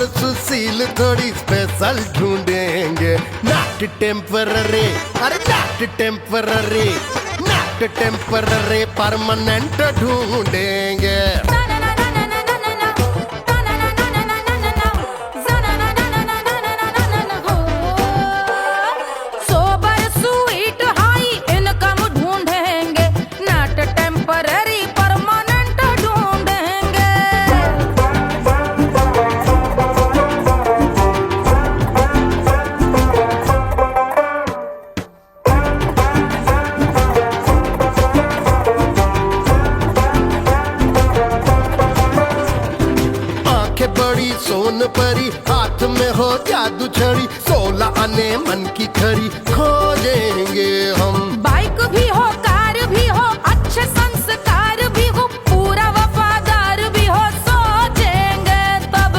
पर सुशील थोड़ी स्पेशल ढूंढेंगे। नॉट टेम्पररी, अरे not temporary, not temporary, permanent ढूंढेंगे। सोन परी, हाथ में हो जादू छड़ी, 16 आने मन की खरी खोजेंगे हम। बाइक भी हो, कार भी हो, अच्छे संस्कार भी हो, पूरा वफादार भी हो, सोचेंगे तब।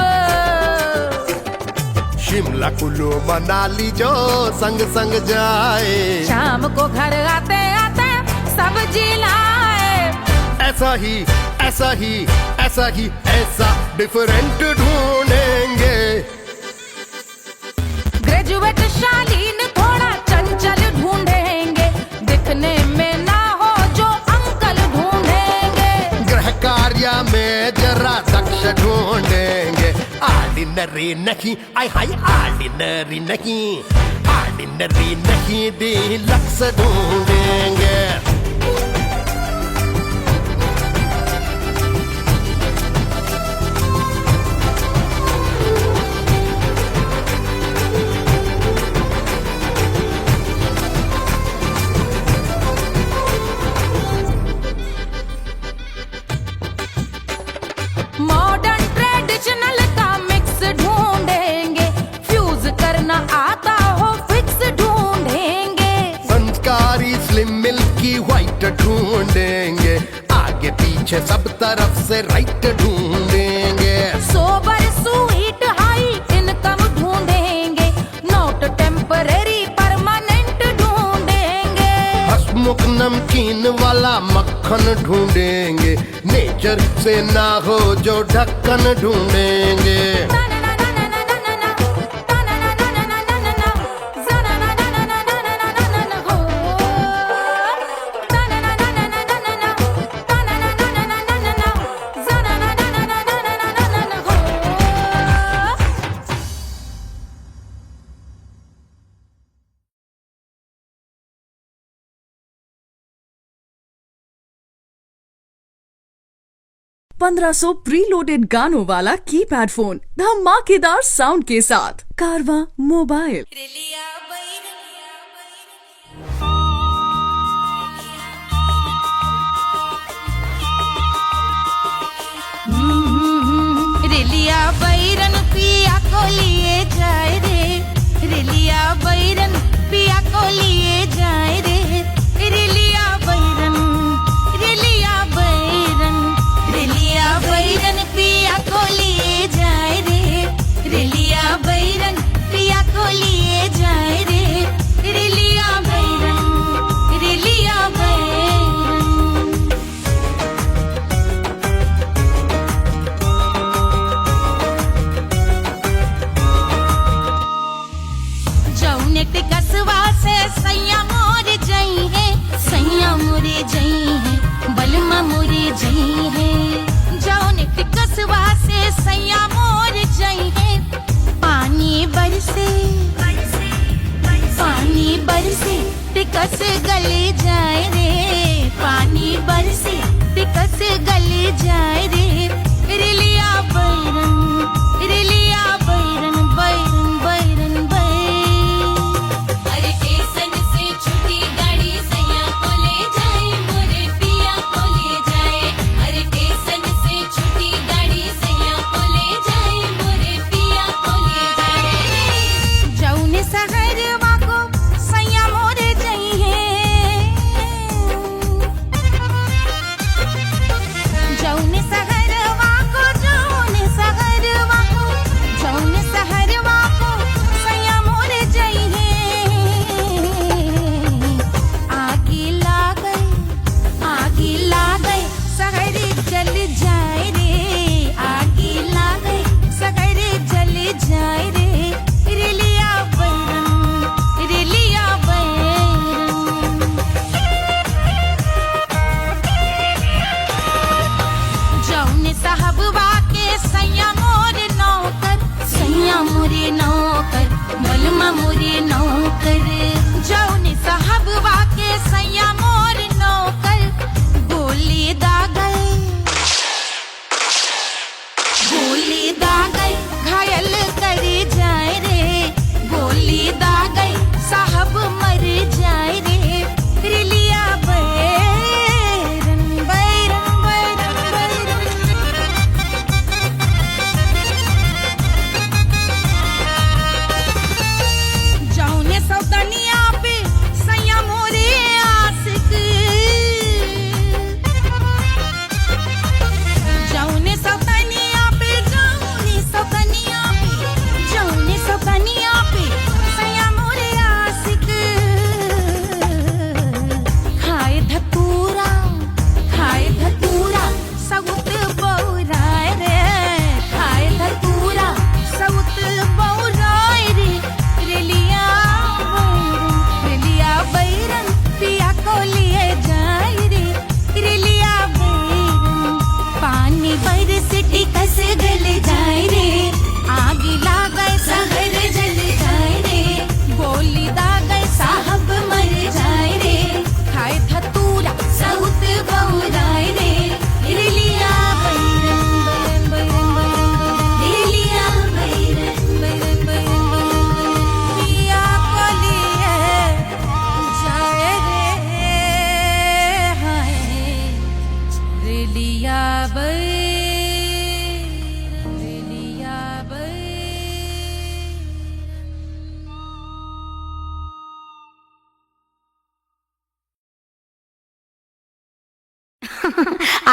शिमला कुल्लू मनाली जो संग संग जाए, शाम को घर आते आते सब्जी लाए। ऐसा ही ऐसा ही ऐसा ही ऐसा डिफरेंट ढूंढेंगे। ग्रेजुएट शालीन थोड़ा चंचल ढूंढेंगे, दिखने में ना हो जो अंकल ढूंढेंगे। गृह कार्य में जरा दक्ष ढूंढेंगे। ऑर्डिनरी नहीं, आय हाय ऑर्डिनरी नहीं, ऑर्डिनरी नहीं, डीलक्स ढूंढेंगे। मॉडर्न ट्रेडिशनल का मिक्स ढूंढेंगे, फ्यूज करना आता हो फिक्स ढूंढेंगे। संस्कारी स्लिम मिल्की व्हाइट ढूंढेंगे, आगे पीछे सब तरफ से राइट ढूंढेंगे। सोबर स्वीट हाई इनकम ढूंढेंगे, नॉट टेम्पररी परमानेंट ढूंढेंगे। हसमुख नमकीन वाला मक्खन ढूंढेंगे, नेचर से ना हो जो ढक्कन ढूंढेंगे। पंद्रह 1500 प्रीलोडेड गानों वाला कीपैड फोन धमाकेदार साउंड के साथ कारवा मोबाइल। रिलिया बैरन पिया को लिए जाए रे, रिलिया बैरन पिया को लिए जाए रे। रिलिया बैरन, रिलिया बैरन, रिलिया बैरन पिया को लिए जाए रे, रिलिया बैरन पिया को लिए जाए रे। रिलिया बैरन, रिलिया बैरन। जौने टिकसवा से सैया मोर जई है, सैया मोरे जई है, बलमा मोरे जई है। जौने टिकसवा से सैया मोर जई है, पानी बरसे, पानी बरसे टिकस गले जाए रे, पानी बरसे टिकस गले जाए रे। रिलिया बैरन, रिलिया बैरन, बैरन बैरन बैरन। अरे स्टेशन से छुट्टी गाड़ी सैया को ले जाए, मोरे पिया को ले जाए। अरे स्टेशन से छुट्टी गाड़ी सैया को ले जाए, मोरे पिया को ले जाए। जौने सहरवा को सैया मोरे जई है, जौने सहर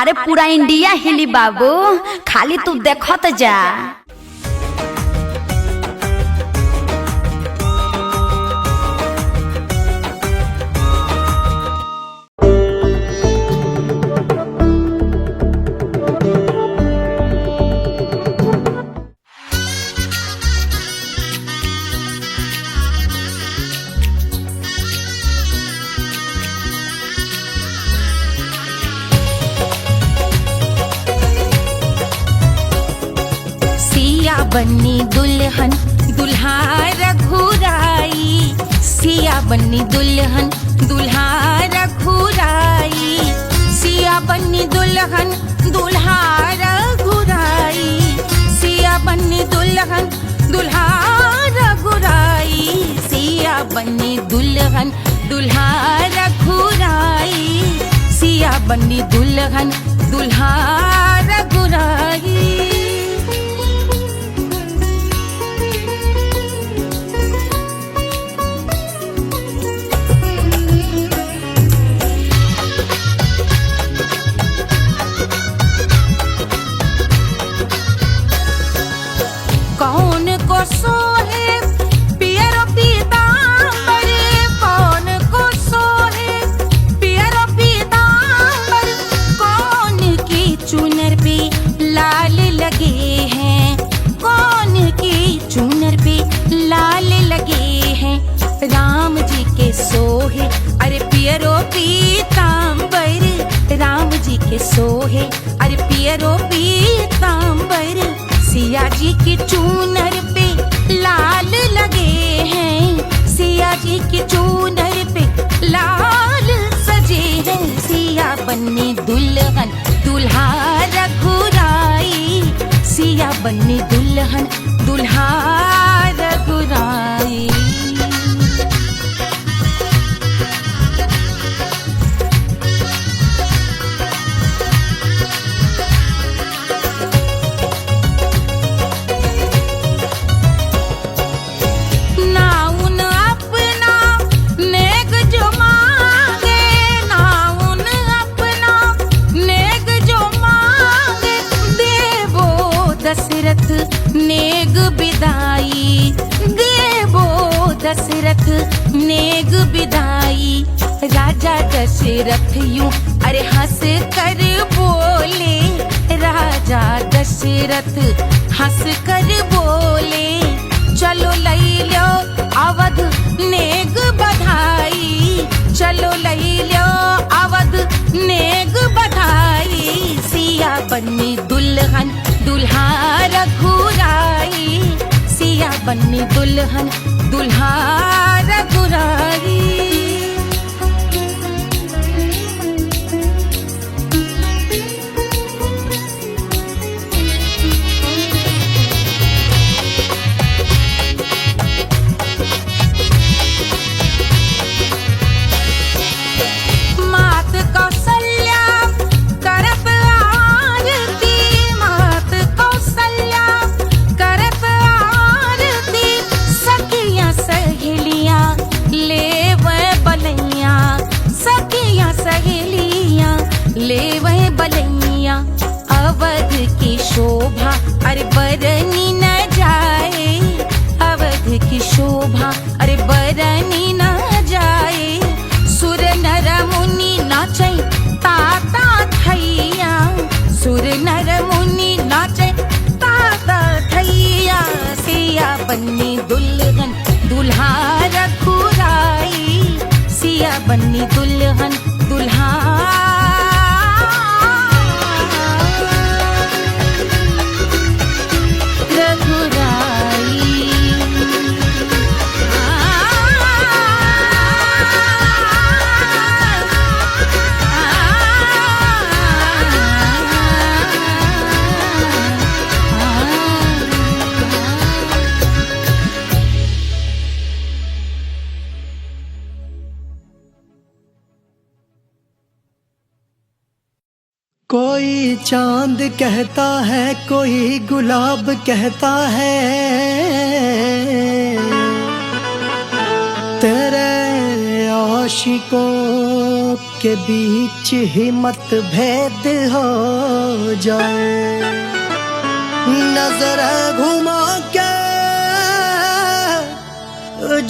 अरे पूरा इंडिया हिली बाबू, खाली तू देखत जा। बन्नी दुल्हन दुल्हा रघुराई, सिया बन्नी दुल्हन दुल्हा रघुराई, सिया बन्नी दुल्हन दुल्हा रघुराई, सिया बन्नी दुल्हन दुल्हा रघुराई, सिया बन्नी दुल्हन दुल्हा रघुराई, सिया बन्नी दुल्हन दुल्हा रघुराई। कौन को सोहे पियरो पीतांबर, कौन को सोहे पियरो पीतांबर, कौन की चुनर पे लाल लगे हैं, कौन की चुनर पे लाल लगे हैं, राम जी के सोहे अरे पियरो पीतांबर, राम जी के सोहे अरे पियरो पीतांबर, सिया जी की चूनर पे लाल लगे हैं, सिया जी की चूनर पे लाल सजे हैं, सिया बन्नी दुल्हन दुल्हा रघुराई, सिया बन्नी दुल्हन दुल्हा रघुराई। दशरथ नेग बिदाई, देवो दशरथ नेग बिदाई, राजा दशरथ यूं अरे हंस कर बोले, राजा दशरथ हंस कर बोले, चलो लई लो अवध नेग बधाई, चलो लई लो अवध नेग बधाई, सिया बन्नी दुल्हन दुल्हा रघुराई, सिया बन्नी दुल्हन दुल्हा रघुराई। ले वह बलैया अवध की शोभा अरे बरनी न जाए, अवध की शोभा अरे बरनी न जाए, सुर नर मुनि नाचे ताता थैया, सुर नर मुनि नाचे ताता थैया, सिया बन्नी दुल्हन दुल्हा रघुराई, सिया बन्नी दुल्हन दुल्हा कोई चांद कहता है, कोई गुलाब कहता है, तेरे आशिकों के बीच ही मतभेद हो जाए, नजर घुमा के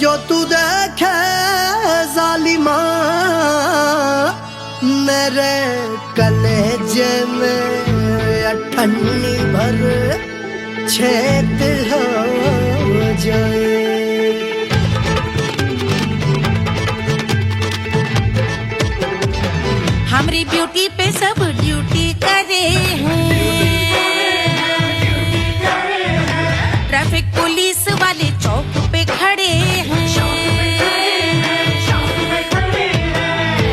जो तू देखे जालिमा, मेरे कलेजे में अठन्नी भर छेद हो जाए। हमारी ब्यूटी पे सब ड्यूटी करे हैं, ट्रैफिक पुलिस वाले चौक पे खड़े हैं।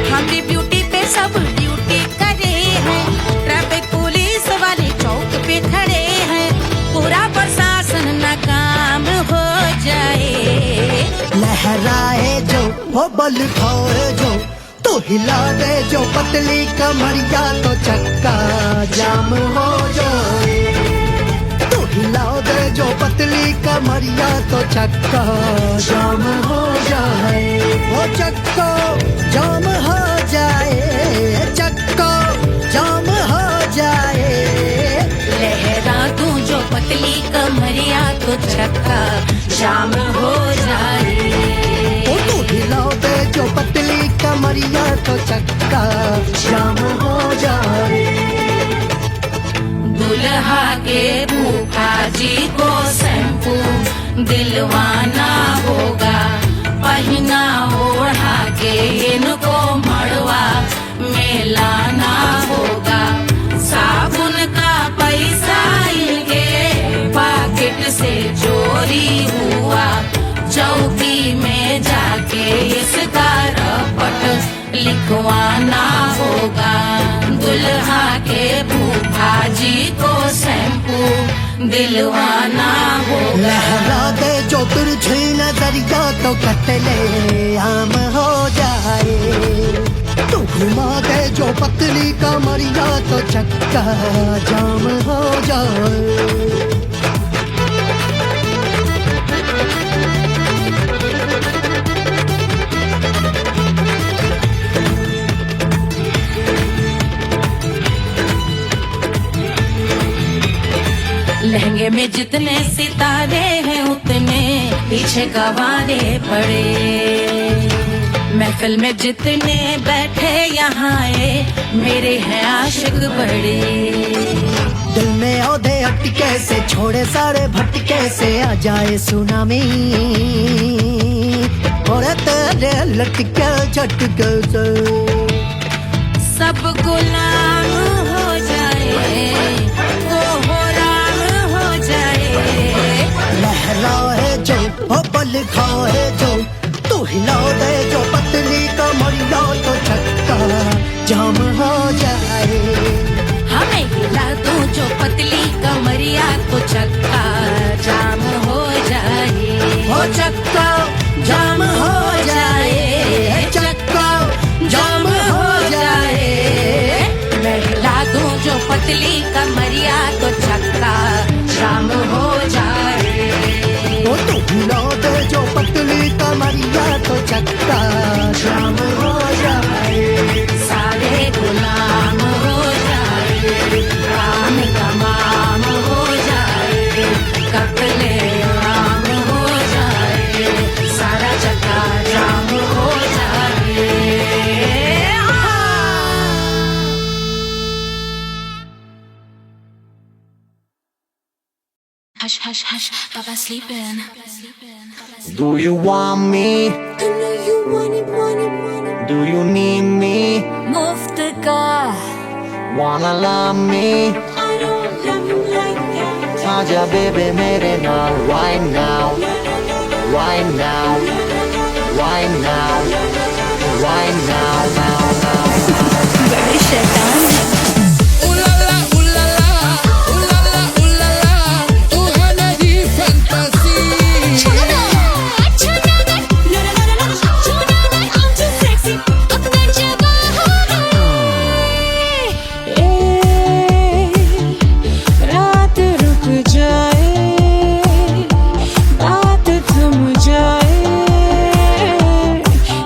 हमारी ब्यूटी पे सब ड्यूटी करे हैं, ट्रैफिक पुलिस वाले चौक पे खड़े हैं। पूरा प्रशासन नाकाम हो जाए, लहराए जो वो बल खाए जो, तो हिला दे जो पतली कमरिया, तो चक्का जाम हो जाए। तो हिला दे जो पतली कमरिया, तो चक्का जाम हो जाए। वो चक्का जाम हो जाए, चक्का जाम हो जाए। लहरा दूं जो पतली कमरिया, तो चक्का जाम हो जाए। तो हिला दे जो पतली कमरिया, तो चक्का जाम हो जाए। दुल्हा के फूफा जी को शैम्पू दिलवाना होगा, पहना ओढ़ा के इनको मड़वा में लाना होगा। साबुन का पैसा इनके पॉकेट से चोरी हुआ, चौकी में जाके इसका रपट लिखवाना होगा। दुल्हा के फूफा जी को शैम्पू दिलवाना होगा। लहरा दे जो तिरछी नजरिया, तो कतले आम हो जाए। तू घुमा दे जो पतली कमरिया, तो चक्का जाम हो जाए। लहंगे में जितने सितारे हैं, उतने पीछे गवारे पड़े। महफिल में जितने बैठे यहाँ आए, मेरे हैं आशिक बड़े। दिल में औधे अटके से, छोड़े सारे भटके से, आ जाए सुनामी और तेरे लटके झटके से सब गुलाम हो जाए, वो हो राम हो जाए। लहराए जो ओ बल खाए जो, तू हिला दे जो पतली कमरिया, तो चक्का जाम हो जाए। हमें हिला दूं जो पतली कमरिया, तो चक्का जाम हो जाए। ओ चक्का जाम हो जाए, चक्का जाम हो जाए। मैं हिला दूं जो पतली कमरिया, तो चक्का जाम हो जाए। ओ तू हिला दे जो पतली कमरिया, तो चक्का जाम हो जाए। सारे गुलाम हो जाए, काम तमाम हो जाए। कपले आम हो जाए, सारा चक्का जाम हो जाए। Hush, hush, hush, Baba sleeping. Do you want me? I know you want it, want it, want it. Do you need me? मुफ्त का Wanna love me? I don't love you like that. आजा baby मेरे नाल right now, right now, right now, right now, now, now. बड़े शैतान है।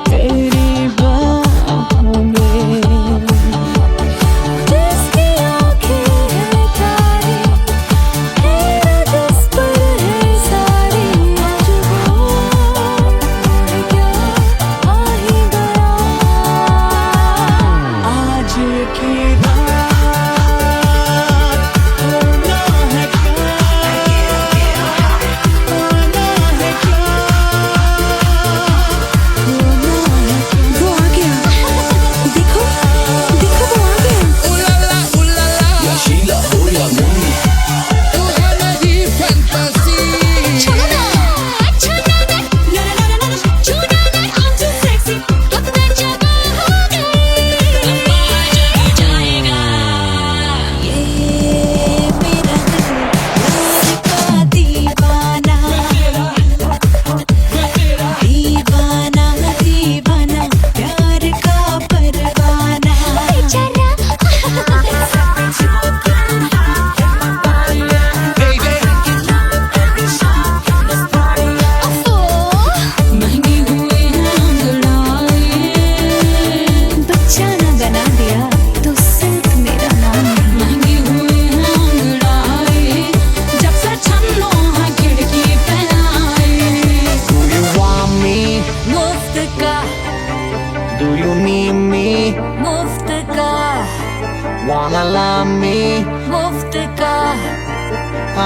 तेरी बाहों में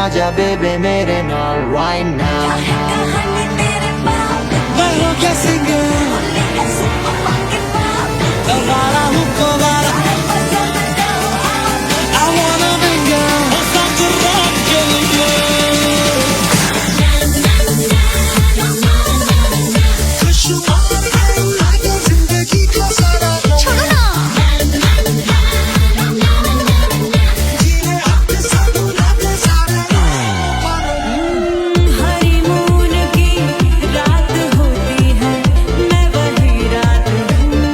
आजा बेबे मेरे नाल right now मैं हूँ क्या सिंगर वाला हूँ को वाला I wanna mingle साथ रात के लिए खुशहाल लागे जिंदगी का सारा हनीमून की रात होती है मैं वही रात हूँ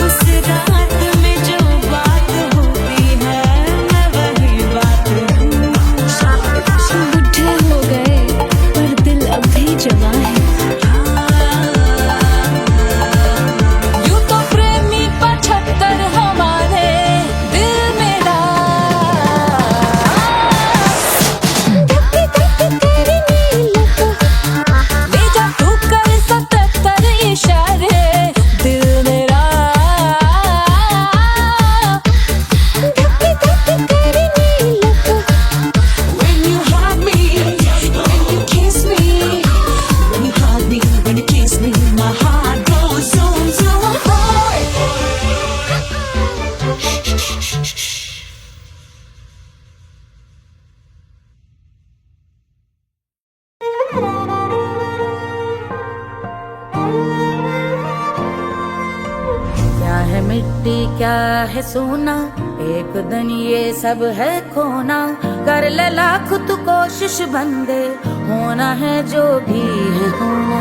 उस रात में जो बात होती है मैं वही बात हूँ बुढ़े हो गए पर दिल अब भी जवां है यूं तो प्रेमी 75 हमारे दिल मेरा भेजा तू कर 77 इशारे दिल मेरा When you hug me, when you kiss me, when you hug me, when you kiss me, my heart goes zoom zoom. क्या है मिट्टी क्या है सोना एक दिन ये सब है खोना कर ले लाख तू कोशिश बंदे होना है जो भी है होना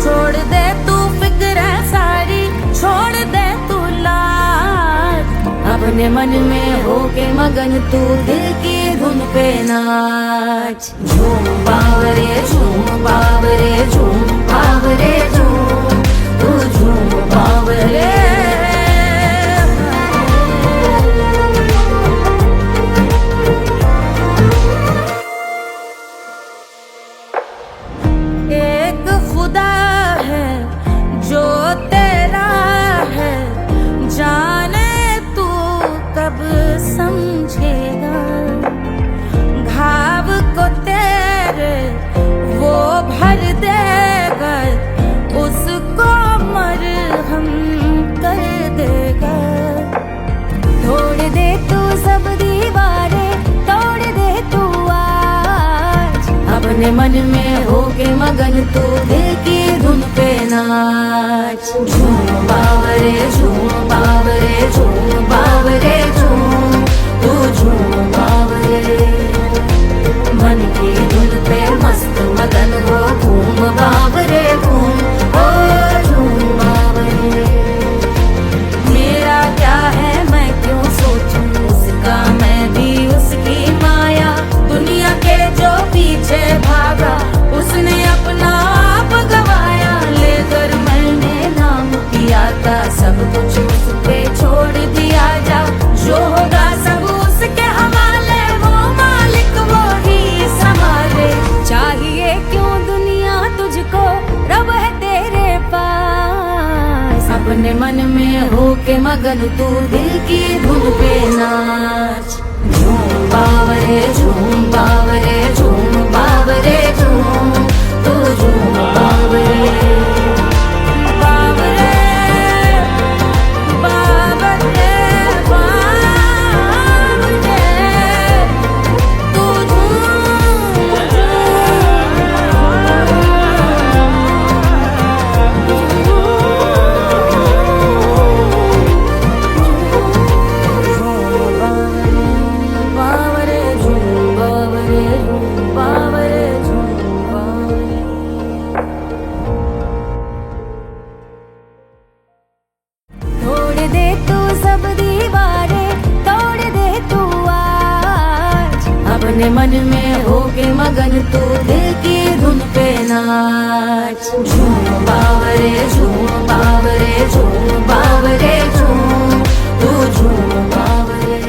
छोड़ दे तू फिक्र सारी छोड़ दे तू लाज अपने मन में होके मगन तू दिल की धुन पे नाच झूम बावरे झूम बावरे झूम बावरे झूम तू झूम बावरे एक खुदा है जो तेरा है जाने तू कब समझेगा घाव को तेरे वो भर देगा उसको मरहम कर देगा तोड़ दे तू सब दीवारें तोड़ दे तू आज अपने मन में होके मगन तू दिल की धुन पे नाच झूम बावरे झूम बावरे झूम बावरे झूम तू झूम बावरे मन की धुन पे मस्त मगन हो घूम बावरे घूम ओ झूम बावरे मेरा क्या है मैं क्यों सोचूं उसका मैं भी उसकी माया दुनिया के जो पीछे भागा उसने अपना आप गवाया लेकर मैंने नाम किया था सब कुछ उस पे छोड़ दिया जा जो होगा सब उसके हवाले वो मालिक वो ही संभाले चाहिए क्यों दुनिया तुझको रब है तेरे पास अपने मन में होके मगन तू दिल की धुन पे नाच झूम बावरे झूम बावरे झूम बावरे झूम तू झूम बावरे बावरे बावरे बावरे तू बावरे झूम बावरे झूम बावरे झूम बावरे तोड़ दे तू सब दीवारें तोड़ दे तू आज अपने मन में होके मगन तू दिल की धुन पे नाच झूम बावरे झूम बावरे झूम बावरे झूम तू झूम बावरे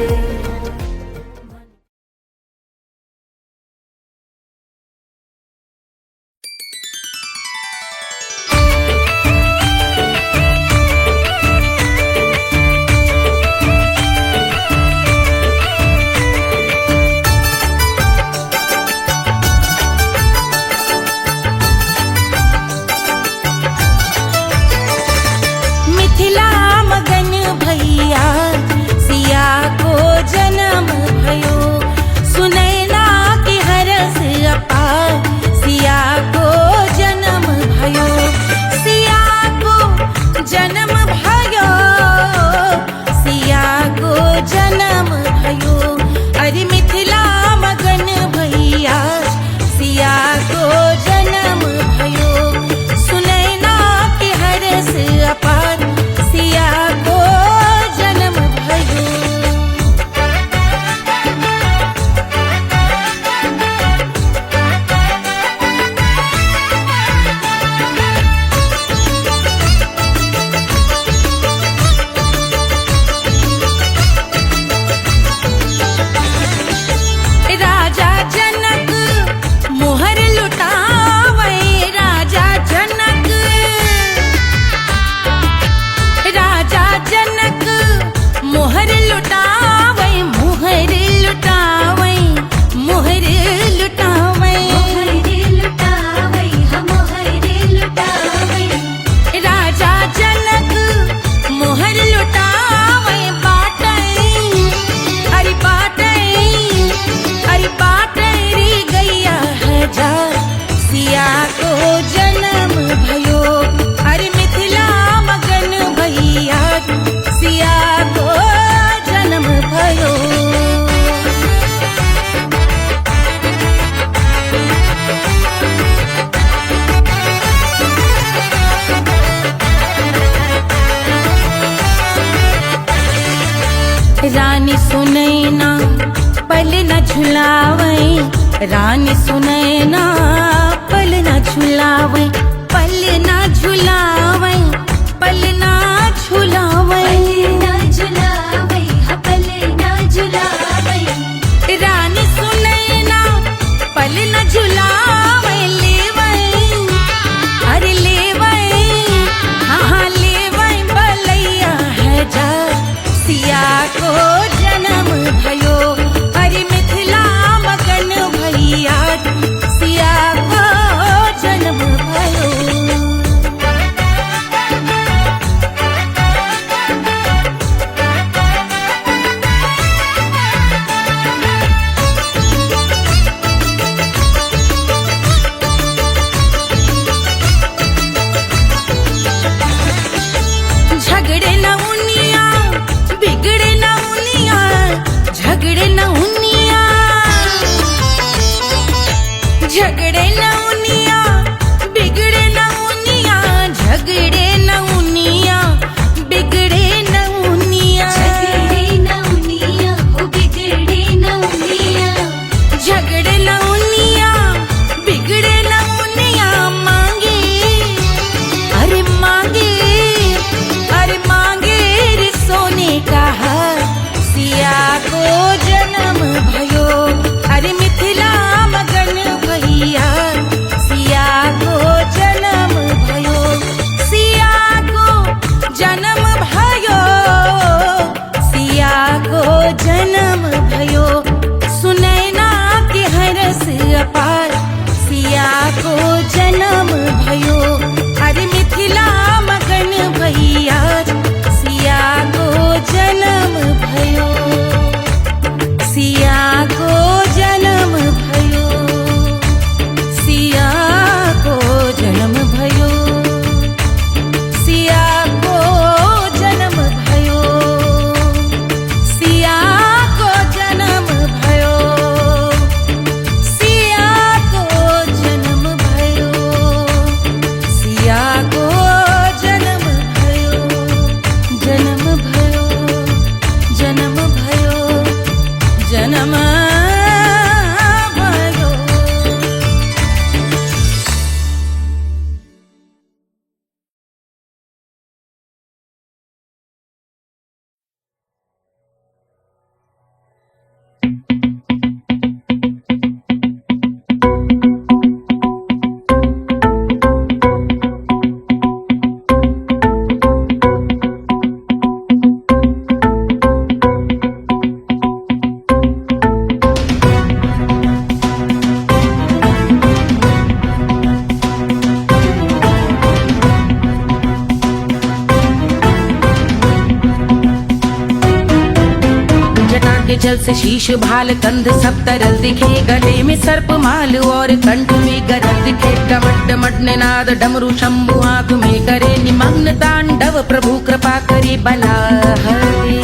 रानी सुनैना पल न झुलावे, पल न झुलावे, पल न झुलावे, पल न झुलावे। रानी सुनैना पल न झुलावे, लेवै अरे लेवै, हाँ लेवै बलैया है जा सिया को जन्म भयो। अरे मिथिला मगन भैया सिया को जन्म भयो। झगड़े न उनिया, बिगड़े न उनिया, झगड़े न उनिया, झगड़े न उनिया, बिगड़े न उनिया, झगड़े न उनिया, बिगड़े न उनिया, झगड़े न उनिया, बिगड़े न उनिया, झगड़े न उनिया, बिगड़े न उनिया। मांगे अरे मांगे, अरे मांगे रे सोने का हार सिया को जन्म भयो। अरे मिथिला मगन भैया सिया को जन्म भयो, सिया को जन्म भयो, सिया को जन्म भयो। सुनैना के हरस अपार सिया को जन्म भयो। अरे मिथिला मगन भैया सिया को जन्म भयो, सिया को जन्म भयो, सिया को जन्म भयो, सिया को जन्म भयो, सिया को जन्म भयो, सिया को जन्म भयो, सिया को जन्म भयो, जन्म भयो, जन्म भयो, जन्म भयो। जल से शीश भाल कंध सब तरल दिखे, गले में सर्प माल और कंठ में गरल दिखे। डमट डमट निनाद डमरू शंभु आंख में करे निमग्न तांडव, प्रभु कृपा करे बला हरे।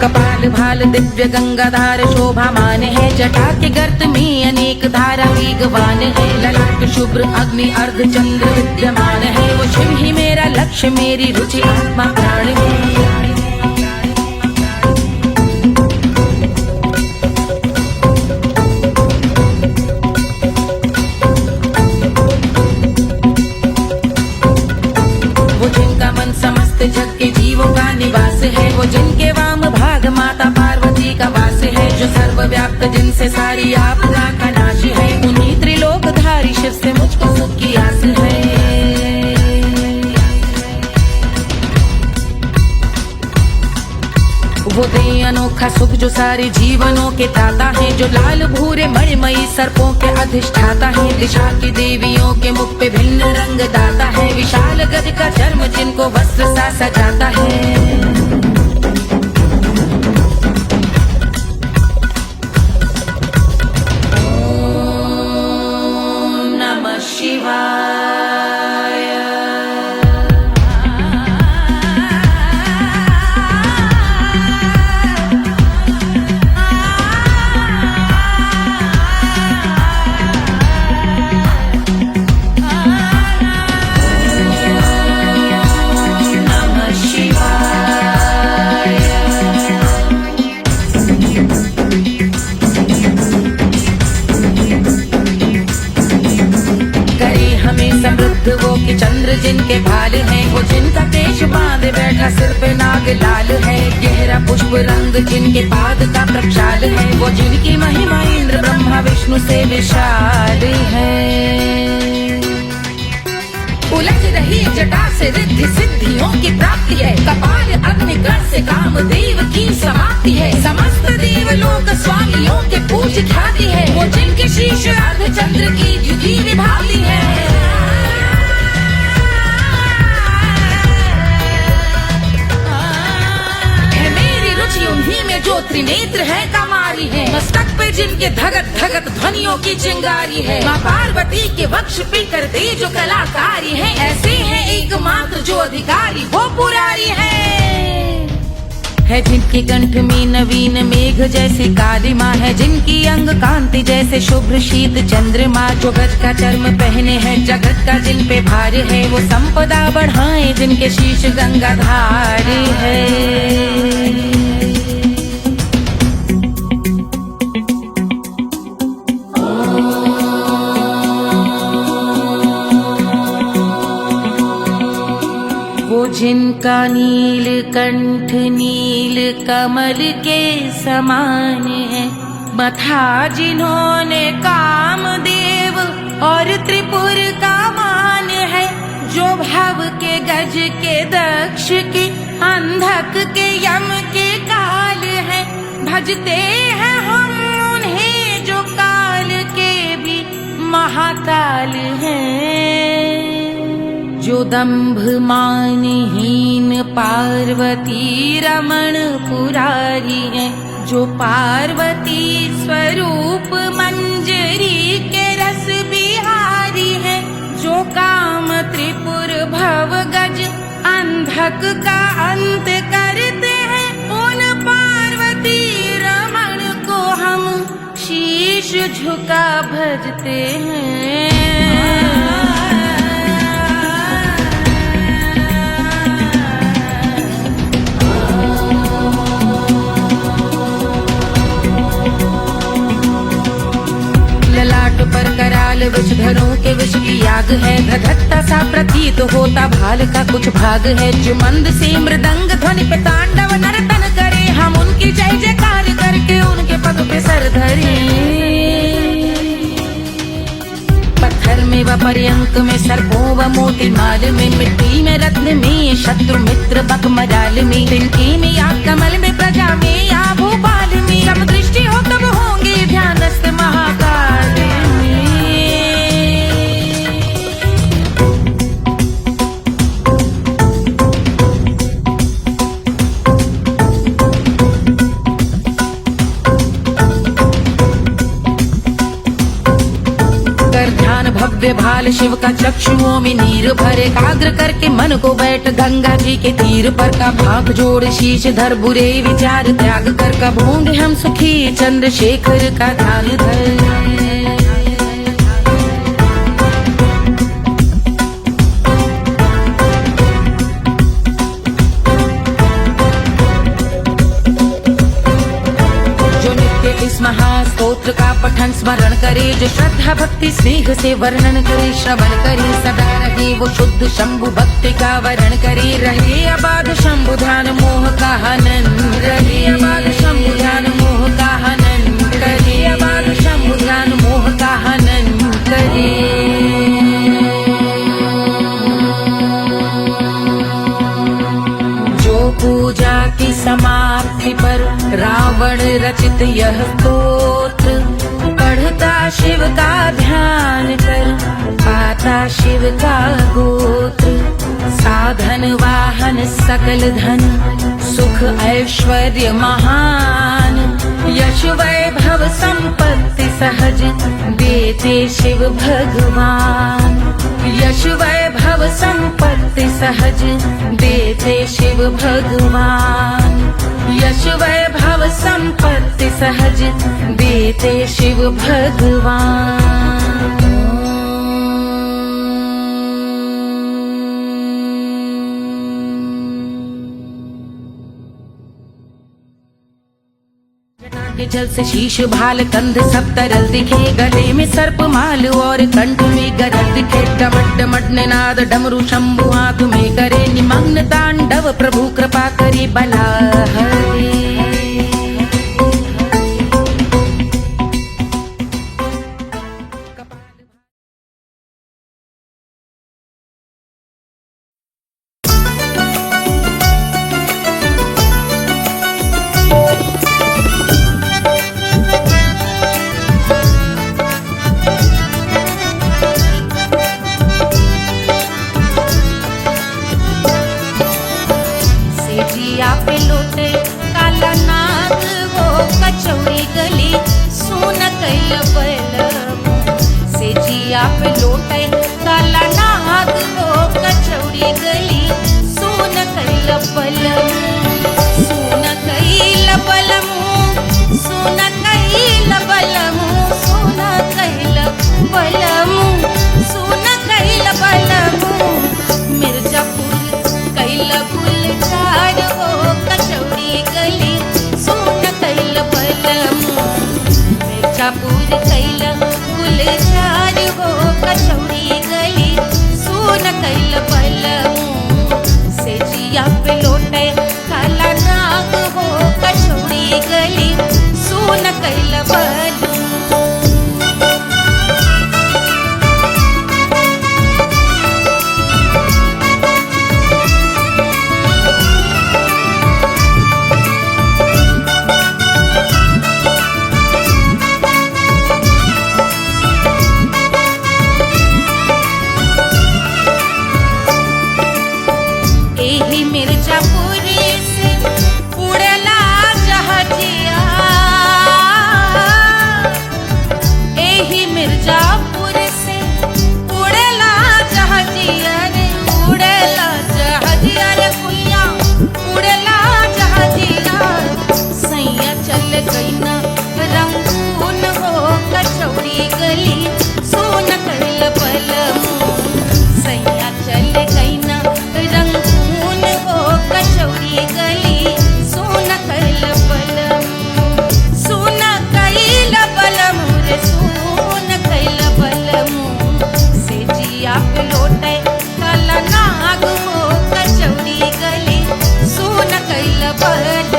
कपाल भाल दिव्य गंगाधार शोभामान है, जटा के गर्त में अनेक धारा वेगवान है। ललाट शुभ्र अग्नि अर्ध चंद्र विद्यमान है, वो शिव ही मेरा लक्ष्य मेरी रुचि आत्मा प्राण है। वो जिनका मन समस्त जग के जीवों का निवास है, वो जिनके वाम भाग माता पार्वती का वास है। जो सर्वव्याप्त जिनसे सारी आपदा का नाश है, उन्हीं त्रिलोकधारी शिव से मुझको सुख की आस है। वो दे अनोखा सुख जो सारे जीवनों के दाता है, जो लाल भूरे मणिमयी सर्पों के अधिष्ठाता है। दिशा की देवियों के मुख पे भिन्न रंग दाता है, विशाल गज का चर्म जिनको वस्त्र सा सजाता है। जिनके भाल हैं, वो जिनका केश बांधे बैठा सिर पे नाग लाल है। गहरा पुष्प रंग जिनके पाद का प्रक्षाल है, वो जिनकी महिमा इंद्र ब्रह्मा विष्णु से विशाल है। उलझ रही जटा से रिद्धि सिद्धियों की प्राप्ति है, कपाल अग्निगण से कामदेव की समाप्ति है। समस्त देवलोक स्वामियों के पूज ख्याति है, वो जिनके शीश अर्धचंद्र की द्युति विभावती है। मेरी रुचि उन्हीं में जो त्रिनेत्र है कमारी है, मस्तक पे जिनके धगत धगत ध्वनियों की चिंगारी है। माँ पार्वती के वक्ष पे करते जो कलाकारी है, ऐसे हैं एकमात्र जो अधिकारी वो पुरारी है जिनके कंठ में नवीन मेघ जैसी काली माँ है, जिनकी अंग कांति जैसे शुभ्र शीत चंद्रमा। जो गज का चर्म पहने हैं जगत का जिन पे भार है, वो संपदा बढ़ाए जिनके शीश गंगाधार है। जिनका नील कंठ नील कमल के समान है, मथा जिन्होंने कामदेव और त्रिपुर का मान है। जो भव के गज के दक्ष के अंधक के यम के काल है, भजते हैं हम उन्हें जो काल के भी महाकाल हैं। जो दंभ मानहीन पार्वती रमण पुरारी है, जो पार्वती स्वरूप मंजरी के रस बिहारी है। जो काम त्रिपुर भव गज अंधक का अंत करते हैं, उन पार्वती रमण को हम शीश झुका भजते हैं। ललाट पर कराल विषधरों के विष की आग है, धधकता सा प्रतीत होता भाल का कुछ भाग है। जो मंद से मृदंग ध्वनि पे तांडव नर्तन करे, हम उनकी जय जयकार करके उनके पग पे सर धरे। पत्थर में व पर्यंक में सर्पों व मोती माल में, मिट्टी में रत्न में शत्रु मित्र बक मजाल में, तिनके में या कमल में प्रजा में या भोपाल में। सब दृष्टि हो तब होंगे ध्यानस्थ महाकाल में। ध्यान भव्य भाल शिव का चक्षुओं में नीर भरे, एकाग्र करके मन को बैठ गंगा जी के तीर पर। का भाग जोड़ शीश धर बुरे विचार त्याग कर, कब होंगे हम सुखी चंद्रशेखर का ध्यान धर। इस महास्तोत्र का पठन स्मरण करे, जो श्रद्धा भक्ति स्नेह से वर्णन करे, श्रवण करे सदा रहे वो शुद्ध शंभु भक्ति का वर्ण करे। रहे अबाध शंभु ध्यान मोह का हनन, रहे अबाध शंभु ध्यान मोह का हनन करे, अबाध शंभु ध्यान मोह का हनन करे। पूजा की समाप्ति पर रावण रचित यह स्तोत्र, पढ़ता शिव का ध्यान कर पाता शिव का गोत्र। साधन वाहन सकल धन सुख ऐश्वर्य महान, यश वैभव संपत्ति सहज देते शिव भगवान। यश वैभव संपत्ति सहज देते शिव भगवान। यश वैभव संपत्ति सहज देते शिव भगवान। के जल से शीश भाल कंध सब तरल दिखे, गले में सर्प माल और कंठ में गरल दिखे। डमट डमट निनाद डमरू शंभु हाथ में करे निमग्न तांडव, प्रभु कृपा करे बला हरे। जिया पे लोटे काला नाग हो कचौड़ी गली सोन कैल बलम से जिया पे लोटे काला नाग हो कचौड़ी गली सोन कैल बलम सोन कैल बलम सोन कैल बलम सोन कैल बलम सोन कैल बलम मिर्जापुर कैल गुलजार हो कचौड़ी गली सोन कैल बलम मिर्जापुर कैल गुलजार हो कचौड़ी गली सोन कैल बलम से जिया पे लोटे काला नाग हो कचौड़ी गली सोन कैल बलम। एही मिर्जापुर से उड़ला जहाजिया, एही मिर्जापुर से उड़ला जहाजिया रे उड़ला जहाजिया रे कुइया उड़ला जहाजिया। सैया चल गई ना रंगून हो कचौड़ी गली सोन कैल बलम सैया चल गई ना रंगून हो कचौड़ी गली सोन कैल बलम सोन कैल बलम रे सोन कैल बलम से जिया पे लोटे काला नाग हो कचौड़ी गली सोन कैल बलम।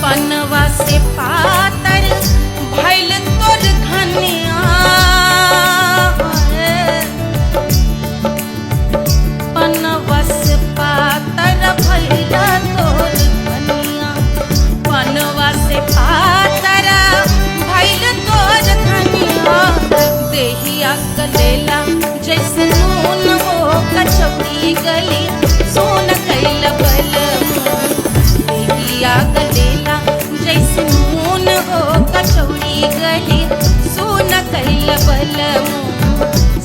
पनवा से पातर भइल तोर धनिया पनवा से पातर भइल तोर धनिया पनवा से पातर भइल तोर धनिया देहिया कलेला जैसे नून हो कचौड़ी गली सोन कैल बलम देहिया कलेला जैसे नून हो कचौड़ी गली सोन कैल बलम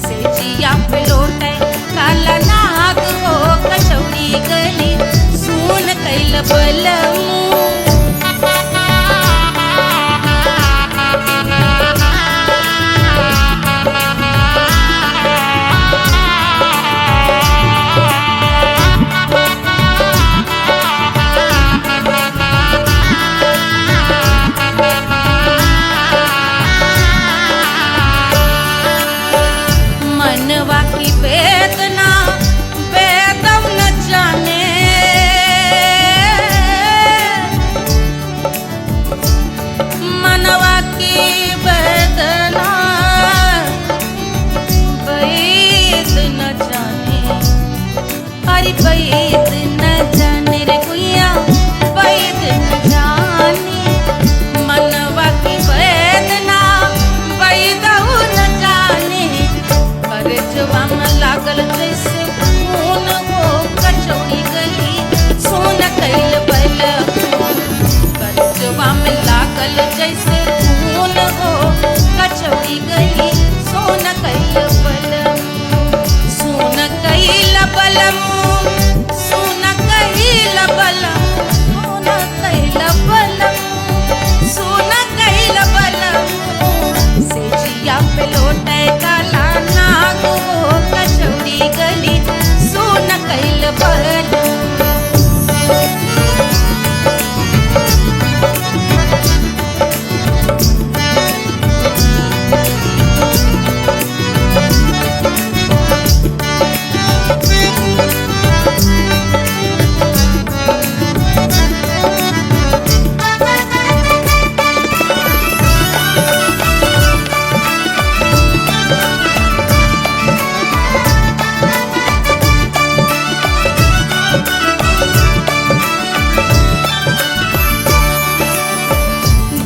से जिया पे लोटे काला नाग हो कचौड़ी गली सोन कैल बलम। मनवा की वेदना वेदम न जाने लागल जैसे खून हो कचौड़ी गली सोन कैल बलम करजवा में लागल जैसे खून हो कचौड़ी गली सोन कैल बलम सोन कैल बलम सोन कैल बलम सोन कैल बलम सोन कैल बलम से जिया पे लौटे काला नाग हो कचौड़ी गली सोन कैल बलम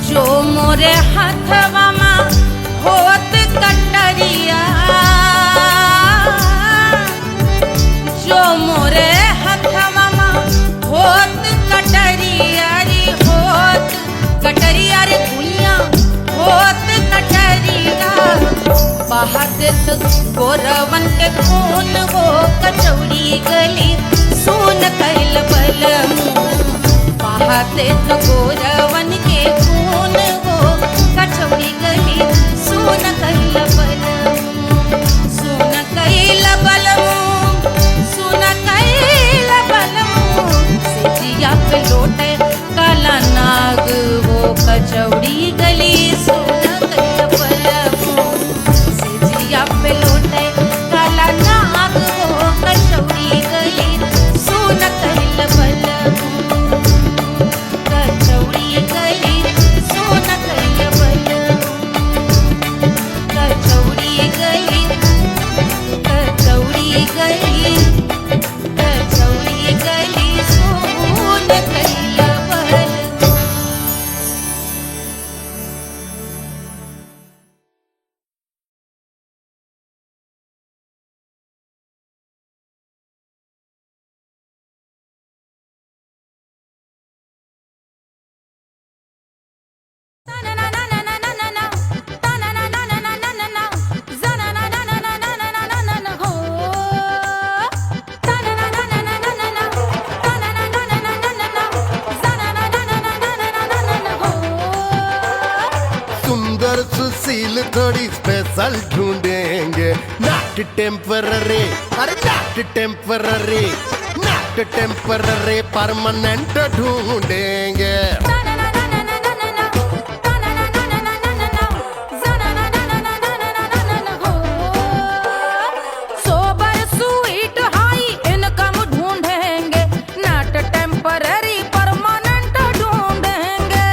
जो मोरे हाथवा में होत कटरिया जो मोरे हाथवा में होत कटरिया रे होत कटरिया रे भुइया होत कटरिया बहादुर गोरवन के खून हो कचौड़ी गली सोन कैल बलम बहादुर गोरवन के खून हो कचौड़ी गली सोन कैल बलम सोन कैल बलम सोन कैल बलम से जिया पे लौटे काला नाग हो कचौड़ी गली सोन कैल बलम से जिया पे लौटे काला नाग हो कचौड़ी गली सोन कैल बलम कचौड़ी गली सोन कैल बलम कचौड़ी गली कचौड़ी गली कचौड़ी गली सोन कैल बलम सुंदर सुशील थोड़ी स्पेशल ढूंढेंगे नॉट टेम्पररी अरे not temporary not temporary permanent ढूंढेंगे सोबर स्वीट हाई इनकम ढूंढेंगे नॉट टेम्पररी परमानेंट ढूंढेंगे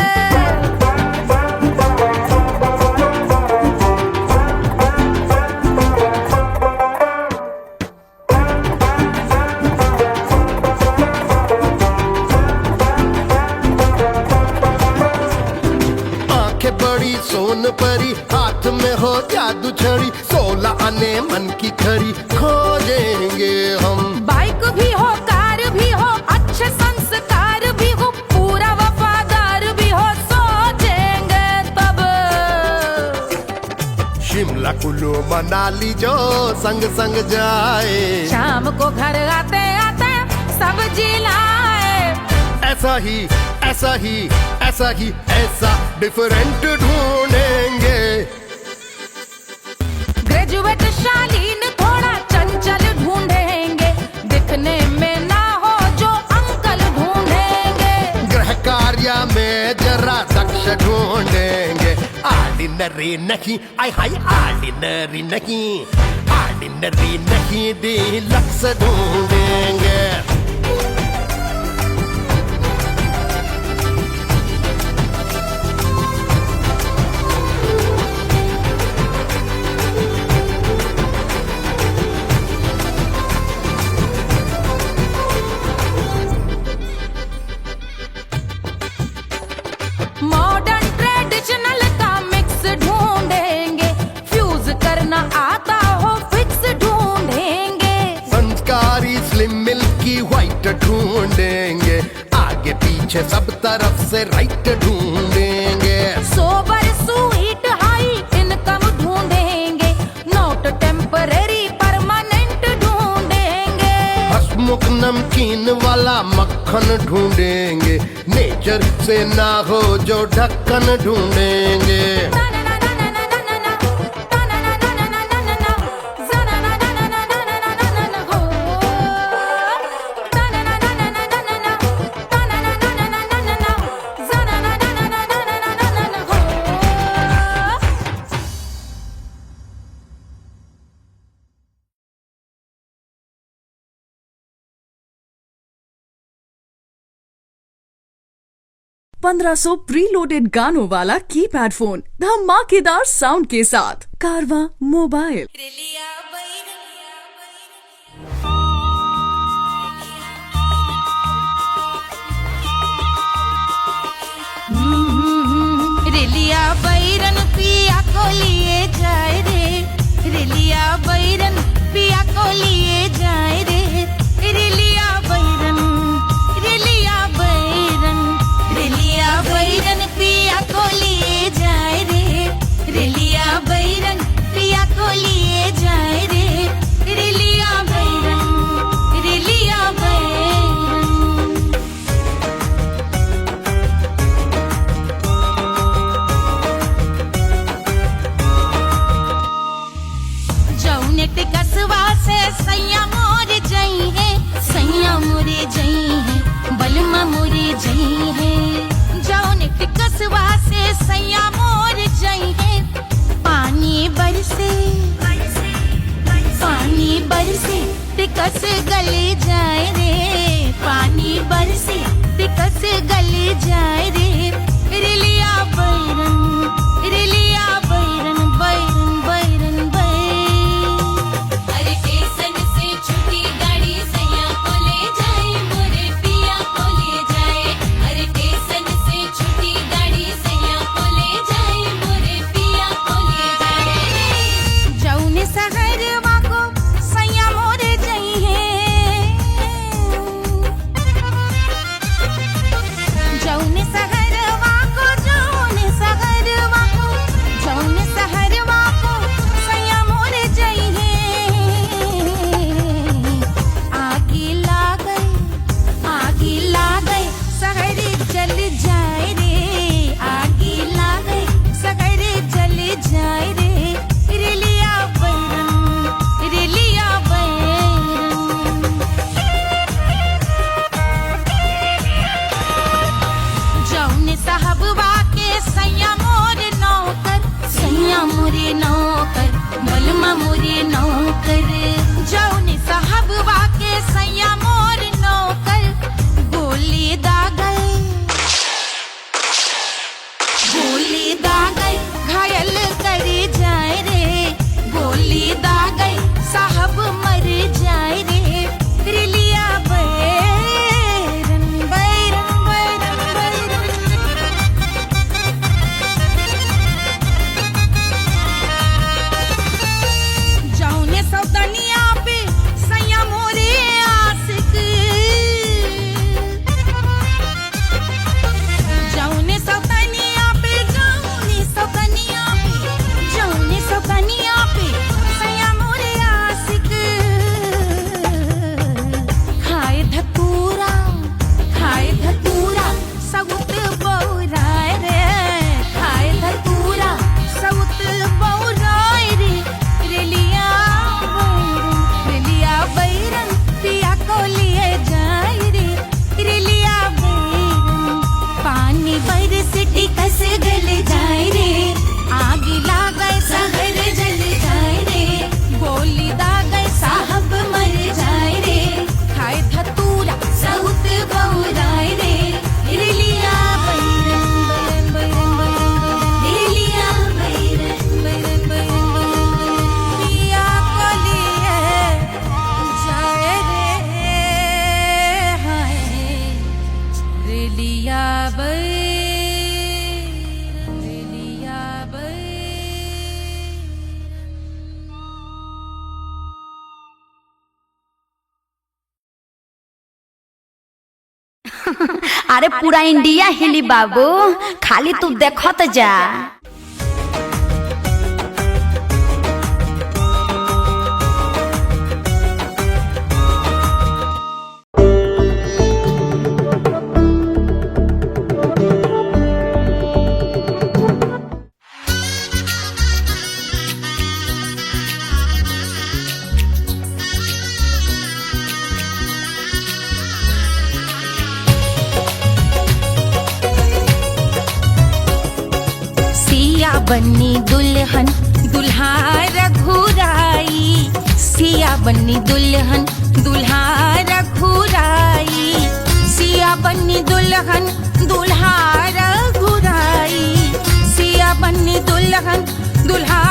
आंखें बड़ी सोन परी हाथ में हो जादू छड़ी 16 आने मन की खरी खोजेंगे हम बाइक भी हो कार भी हो अच्छे संस्कार भी हो पूरा वफादार भी हो सोचेंगे तब शिमला कुल्लू मनाली जो संग संग जाए शाम को घर आते आते सब्जी लाए ऐसा ही ऐसा ही ऐसा ही ऐसा डिफरेंट ढूंढेंगे ग्रेजुएट शालीन थोड़ा चंचल ढूंढेंगे दिखने में ना हो जो अंकल ढूंढेंगे गृह कार्य में जरा दक्ष ढूंढेंगे ऑर्डिनरी नहीं आई हाई ऑर्डिनरी नहीं ऑर्डिनरी नहीं डीलक्स ढूंढेंगे मॉडर्न ट्रेडिशनल का मिक्स ढूंढेंगे फ्यूज करना आता हो फिक्स ढूंढेंगे पीछे सब तरफ से राइट ढूंढेंगे। सोबर स्वीट हाई इनकम ढूंढेंगे, नोट टेम्परेरी परमानेंट ढूंढेंगे। हंसमुख नमकीन वाला मक्खन ढूंढेंगे, नेचर से ना हो जो ढक्कन ढूंढेंगे। ₹1500 प्रीलोडेड गानों वाला कीपैड फोन धमाकेदार साउंड के साथ कारवा मोबाइल। रिलिया बैरन पिया को लिए जाए रे, रिलिया बैरन पिया को लिए जाए रे, रिलिया बैरन, रिलिया बैरन, रिलिया बैरन पिया को लिए जाए रे, रिलिया बैरन पिया को लिए जाए रे, रिलिया बैरन, रिलिया बैरन। जौनेट कसवा से सैया मोर जई है, सैया मोरे जई है, बलमा मोरे जई है। जौनेट कसवा से सैया मोर जई है, पानी बरसे, पानी बरसे टिकस गले जाए रे, पानी बरसे टिकस गले जाए रे, रिलिया बैरन, रिलिया बैरन, बैरन बैरन बैरन। अरे स्टेशन से छुट्टी गाड़ी सैया को ले जाए, मोरे पिया को ले जाए। अरे स्टेशन से छुट्टी गाड़ी सैया को ले जाए, मोरे पिया को ले जाए। जौने सहरवा को सैया मोरे जई है, जौने सहरवा को, जौने सहरवा को, अरे पूरा इंडिया हिली बाबू, खाली तू देखत जा। बन्नी दुल्हन दुल्हा रघुराई, सिया बन्नी दुल्हन दुल्हा रघुराई, सिया बन्नी दुल्हन दुल्हा रघुराई, सिया बन्नी दुल्हन दुल्हा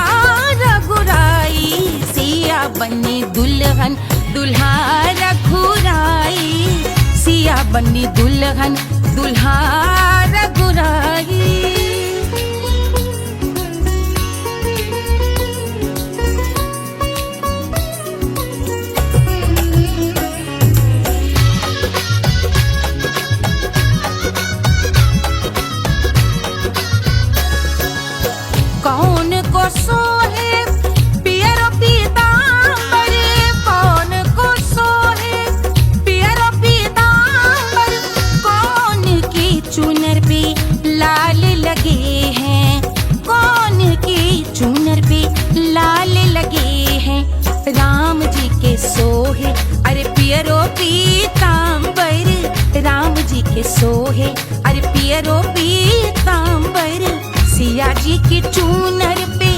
रघुराई, सिया बन्नी दुल्हन दुल्हा रघुराई, सिया बन्नी दुल्हन दुल्हा रघुराई। कौन को सोहे पियरो पीतांबर, कौन को सोहे पियरो पीतांबर, कौन की चुनर पे लाल लगे हैं, कौन की चुनर पे लाल लगे हैं, राम जी के सोहे अरे पियरो पीतांबर, राम जी के सोहे अरे पियरो पीतांबर, सिया जी की चूनर पे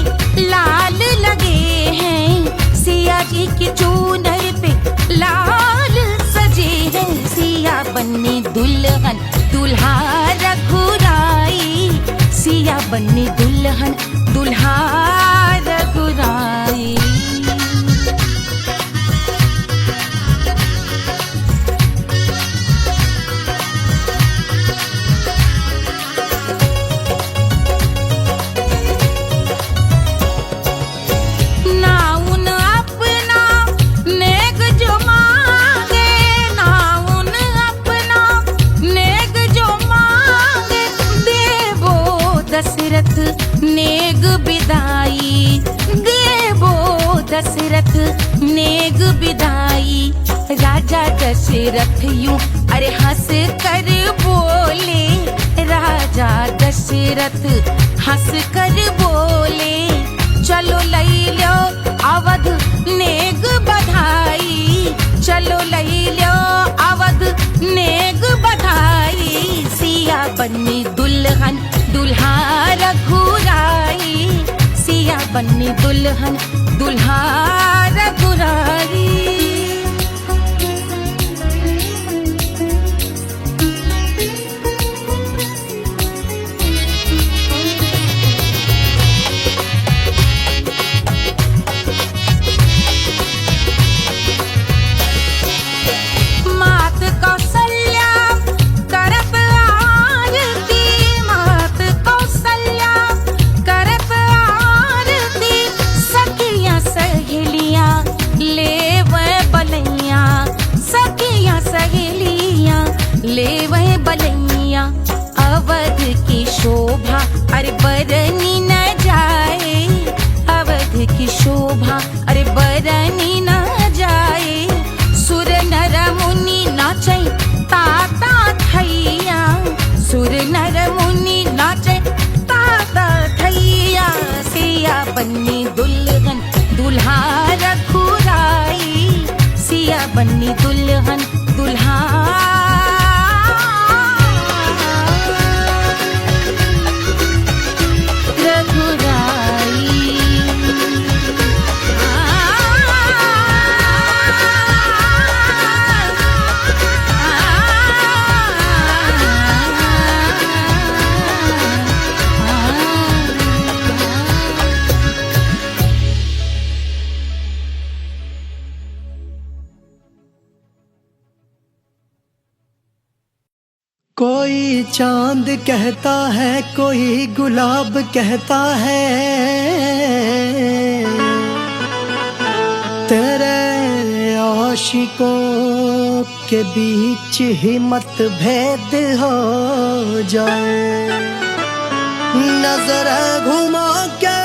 लाल लगे हैं, सिया जी की चूनर पे लाल सजे हैं, सिया बन्नी दुल्हन दुल्हा रघुराई, सिया बन्नी दुल्हन दुल्हा रघुराई। दशरथ नेग बिदाई, देवो दशरथ नेग बिदाई, राजा दशरथ यूं अरे हंस कर बोले, राजा दशरथ हंस कर बोले, चलो लई लो अवध नेग बधाई, चलो लई लो अवध नेग बधाई, सिया बन्नी दुल्हन दुल्हा रघुराई, सिया बन्नी दुल्हन दुल्हा रघुराई। मात कौशल्या करत आरती, मात कौशल्या करत आरती, सखियां सहेलियां लेवे बलैया, सखियां सहेलियां लेवे बलैया, अवध की शोभा अरे बरनी न जाए, अवध की शोभा अरे बरनी न जाए, सुर नर मुनि नाचे ताता थैया, सुर नर मुनि नाचे ताता थैया, सिया बन्नी दुल्हन दुल्हा रघुराई, सिया बन्नी दुल्हन दुल्हा रघुराई। कोई चांद कहता है, कोई गुलाब कहता है, तेरे आशिकों के बीच ही मतभेद हो जाए। नजर घुमा के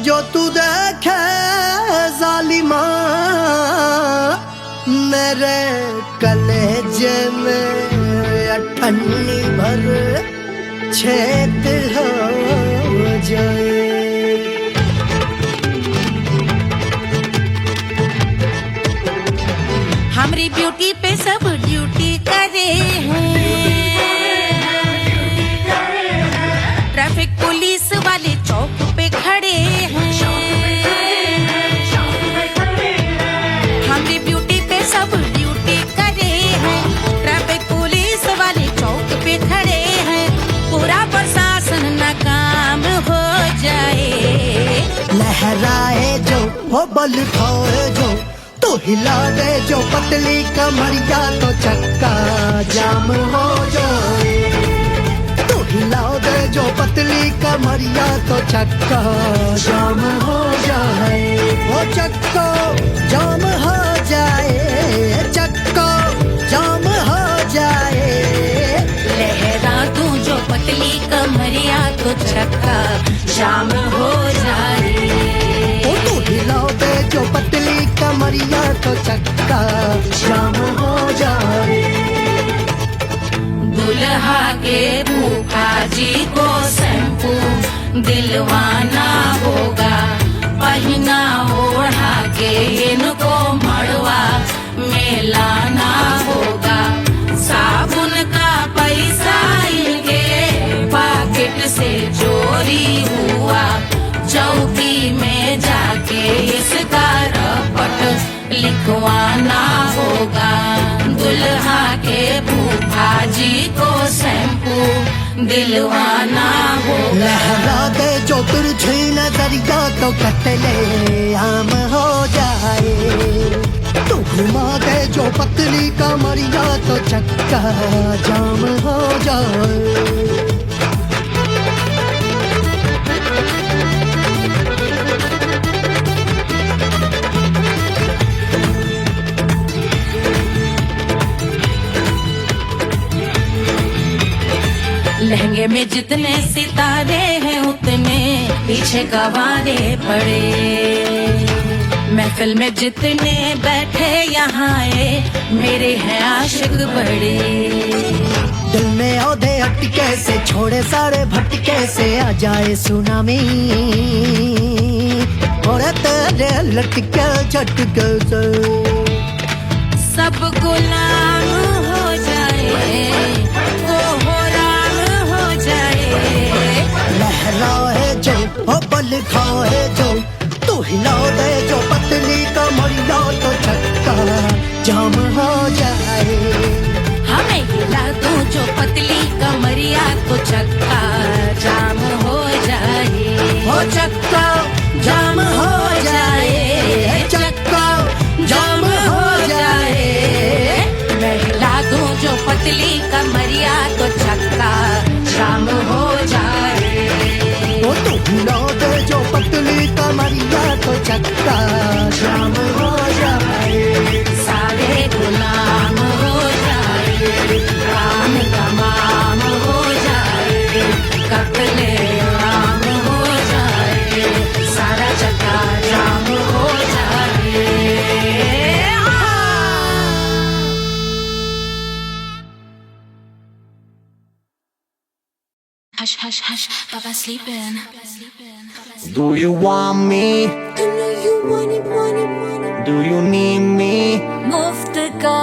जो तू देखे जालिमा, मेरे कलेजे में अठन्नी भर छेद हो जाए। हमारी ब्यूटी पे सब ड्यूटी करे हैं। ट्रैफिक पुलिस वाले चौक पे खड़े हैं। हमारी ब्यूटी पे सब ड्यूटी करे हैं। ट्रैफिक पुलिस वाले चौक पे खड़े हैं। पूरा प्रशासन नाकाम हो जाए। लहराए जो वो बल खाए जो, तो हिला दे जो पतली कमरिया तो चक्का जाम हो जाए। तो हिला दे जो पतली कमरिया तो चक्का जाम हो जाए। वो चक्का जाम हो जाए, चक्का जाम हो जाए। लहरा तू जो पतली कमरिया तो चक्का जाम हो जाए। ओ तो हिला दे जो पतली कमरिया तो चक्का जाम हो जाए। दुल्हा के फूफा जी को शैम्पू दिलवाना होगा। पहना ओढ़ा के इनको मड़वा में लाना होगा। साबुन का पैसा इनके पॉकेट से चोरी हुआ। चौकी में जाके इसका रपट लिखवाना होगा। दुल्हा के फूफा जी को शैम्पू दिलवाना होगा। लहरा दे जो तुरझी नजरिया तो कतले आम हो जाए। तू घुमा दे जो पतली कमरिया तो चक्का जाम हो जाए। लहंगे में जितने सितारे हैं उतने पीछे गवारे पड़े। महफिल में जितने बैठे यहाँ आए मेरे हैं आशिक बड़े। दिल में औधे अटके से छोड़े सारे भटके से आ जाए सुनामी। और तेरे लटके झटके से सब गुलाम हो जाए, वो हो राम हो जाए। लहराए जो ओ बल खाए जो, तू हिला दे जो पतली कमरिया तो चक्का जाम हो जाए। हमें हिला दो जो पतली कमरिया तो चक्का जाम हो जाए। ओ चक्का जाम हो जाए, चक्का जाम हो जाए। मैं हिला दूं जो पतली कमरिया तो चक्का जाम हो जाए। ओ तू हिला दे जो पतली कमरिया तो चक्का जाम हो जाए। सारे गुलाम हो जाए, राम तमाम हो जाए। कत्ले आम हो जाए, सारा चक्का जाम हो जाए। Hush, hush, hush, Baba sleeping. Do you want me? I know you want it. Do you need me? Muft ka,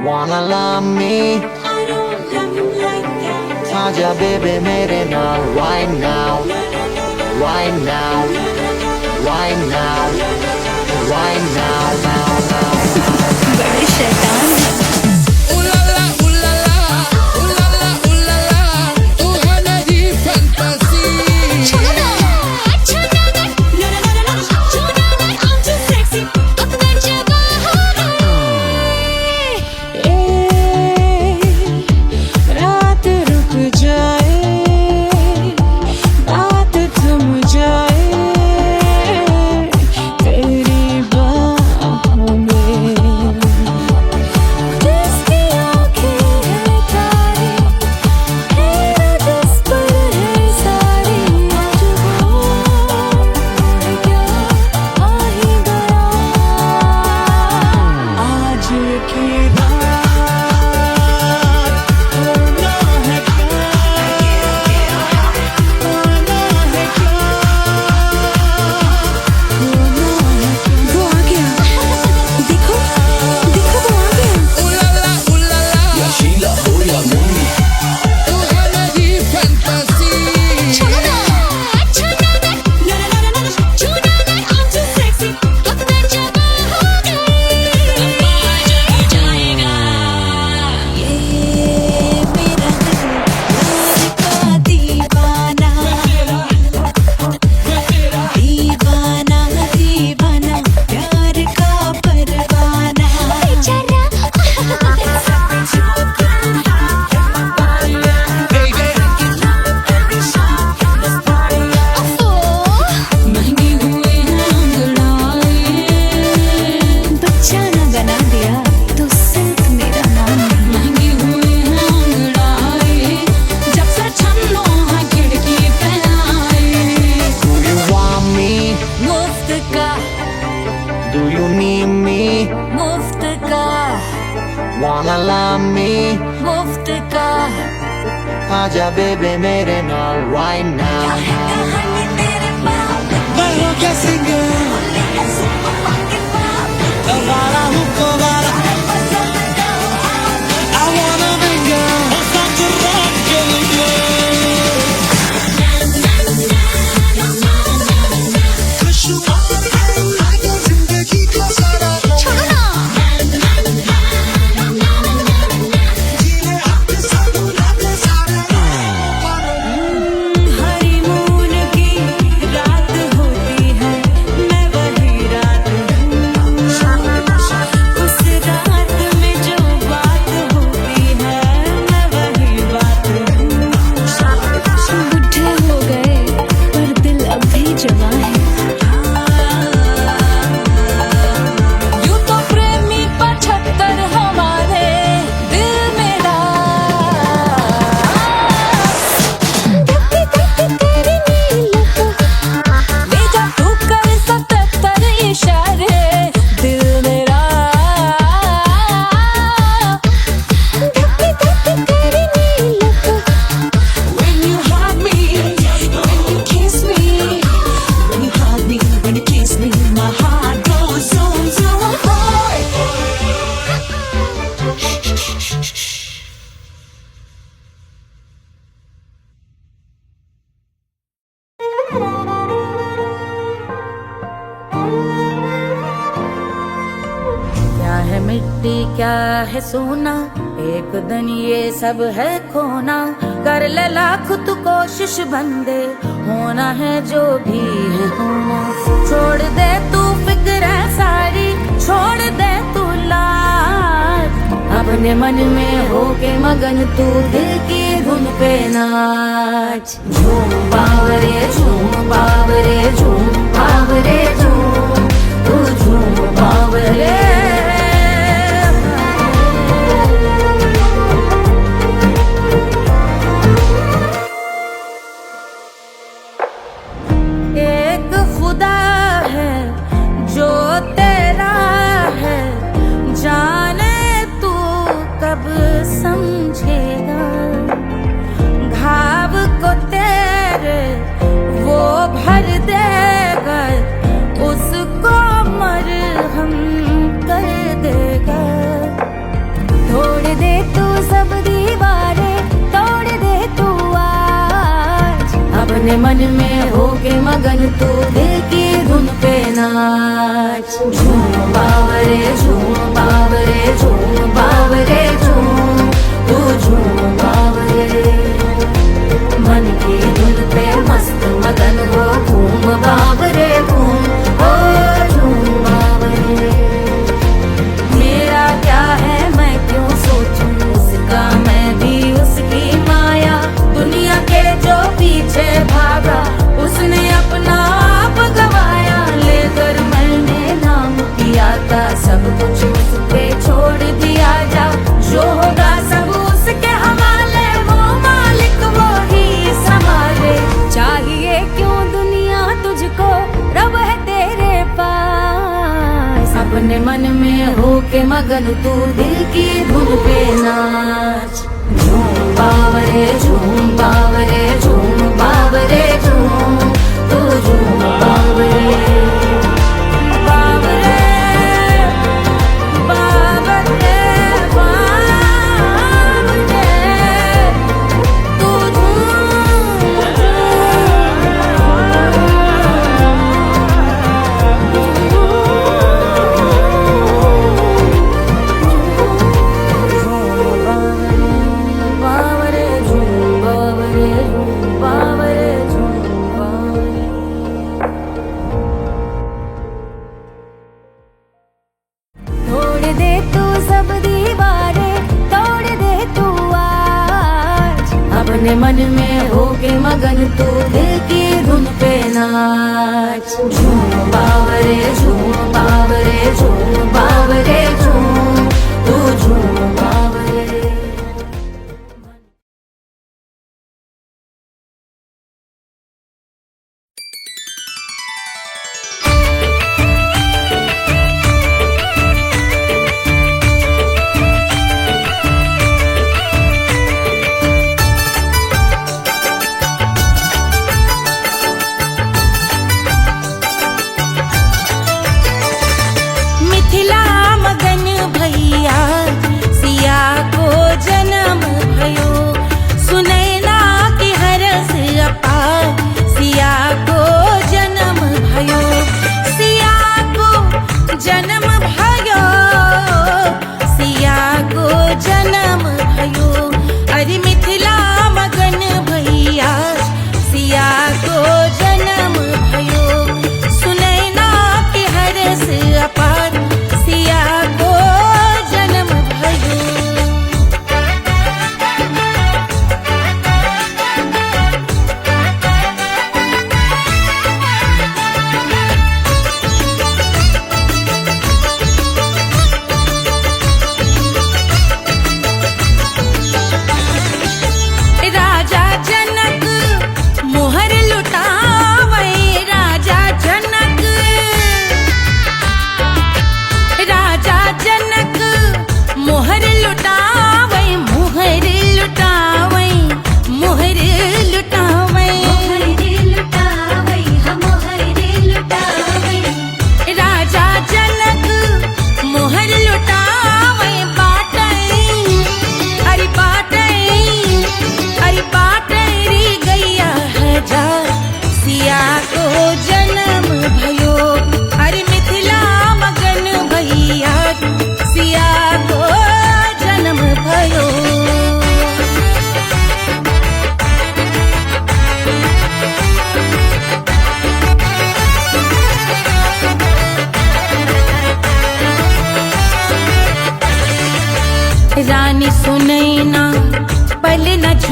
Wanna love me? I don't love you like that. Aja baby mere naal right now. Right now. Right now. Right now. Now, now. बड़े शैतान हैं। रात रुक जाए, बात थम जाए, तेरी बाहों में you need me? मुफ्त का Wanna love me? मुफ्त का आजा बेबे मेरे नाल right now. कहानी तेरे बाप मैं हो क्या सिंगर वाला हूँ कोवाला I wanna mingle और साथ रात के लिए खुशबू आगे जिंदगी का सारा जीने अपने सालों रातें सारे हनीमून की रात होती है मैं वही रात हूँ उस रात में जो बात होती है मैं वही बात हूँ बुढ़े हो गए पर दिल अब भी जवां है यूं तो प्रेमी 75 हमारे दिल मेरा तेरी नीलक ले जा तू कर 77 इशारे दिल मेरा तेरी नीलक When you hug me, when you kiss me, when you hug me, when you kiss me, my heart goes zoom zoom high. क्या है मिट्टी क्या है सोना एक दिन ये सब है खोना कर ले लाख तू कोशिश बंदे होना है जो भी है होना छोड़ दे तू फिक्र सारी छोड़ दे तू लाज अपने मन में होके मगन तू दिल की धुन पे नाच झूम बावरे झूम बावरे झूम बावरे झूम तू झूम बावरे एक खुदा है जो तेरा है जाने तू कब समझेगा घाव को तेरे वो भर देगा उसको मरहम कर देगा तोड़ दे तू सब दीवारें तोड़ दे तू आज अपने मन में होके मगन तू दिल की धुन पे नाच झूम बावरे झूम बावरे झूम बावरे झूम तू झूम बावरे मन की धुन पे मस्त मगन हो घूम बावरे घूम ओ झूम बावरे मेरा क्या है मैं क्यों सोचूं उसका मैं भी उसकी माया दुनिया के जो पीछे भागा उसने अपना आप गवाया लेकर मैंने नाम किया था सब कुछ उस पे छोड़ दिया जा जो होगा सब उसके हवाले वो मालिक वो ही संभाले चाहिए क्यों दुनिया तुझको रब है तेरे पास अपने मन में होके मगन तू दिल की धुन पे नाच झूम बावरे झूम बावरे झूम बावरे झूम तू झूम बावरे बावरे बावरे बावरे तू बावरे झूम बावरे बावरे झूम बावरे तोड़ दे तू सब दीवारें तोड़ दे तू आज अपने मन में होके मगन तू दिल की धुन पे नाच झूम बावरे झूम बावरे झूम बावरे झूम तू झूम बावरे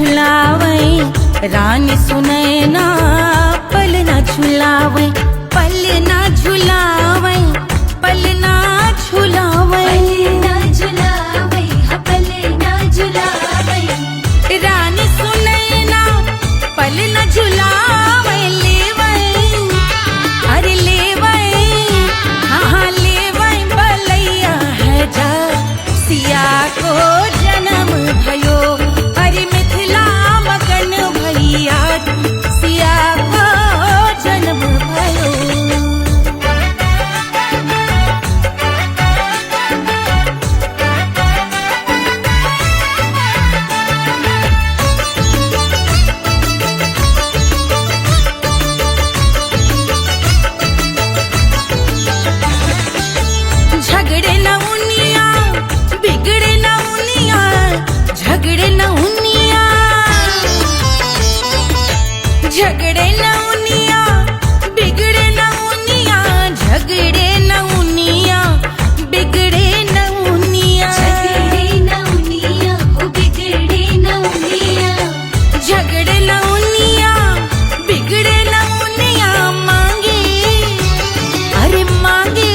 झुलावे रानी सुनैना पल न झुलावे पल न झुलावे पल न झुलावे पल न झुलावे रानी सुनैना पल न झुलावे लेवे अरे लेवे हाँ लेवे बलैया है जा सिया को जन्म भयो अरे मिथिला मगन भैया सिया को जन्म भयो झगड़े न उनिया बिगड़े न उनिया झगड़े न उनिया झगड़े न उनिया बिगड़े न उनिया झगड़े न उनिया बिगड़े न उनिया झगड़े न उनिया बिगड़े न उनिया झगड़े न उनिया बिगड़े न उनिया मांगे अरे मांगे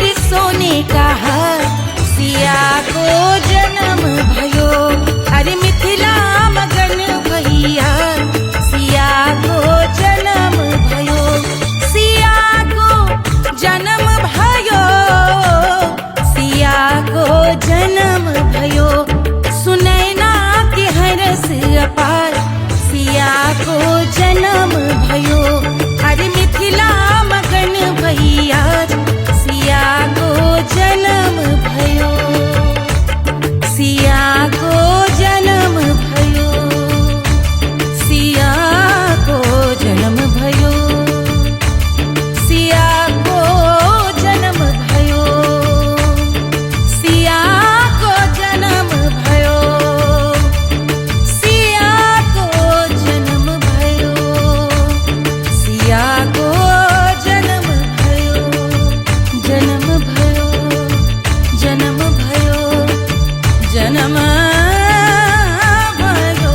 रे सोने का हार सिया को जन्म भयो अरे मिथिला मगन भैया सिया को जन्म भयो सिया को जन्म भयो सिया को जन्म भयो सुनैना के हरस अपार सिया को जन्म भयो अरे मिथिला मगन भैया सिया को जन्म भयो सिया को जन्म भयो सिया को जन्म भयो सिया को जन्म भयो सिया को जन्म भयो सिया को जन्म भयो सिया को जन्म भयो जन्म भयो जन्म भयो जन्म भयो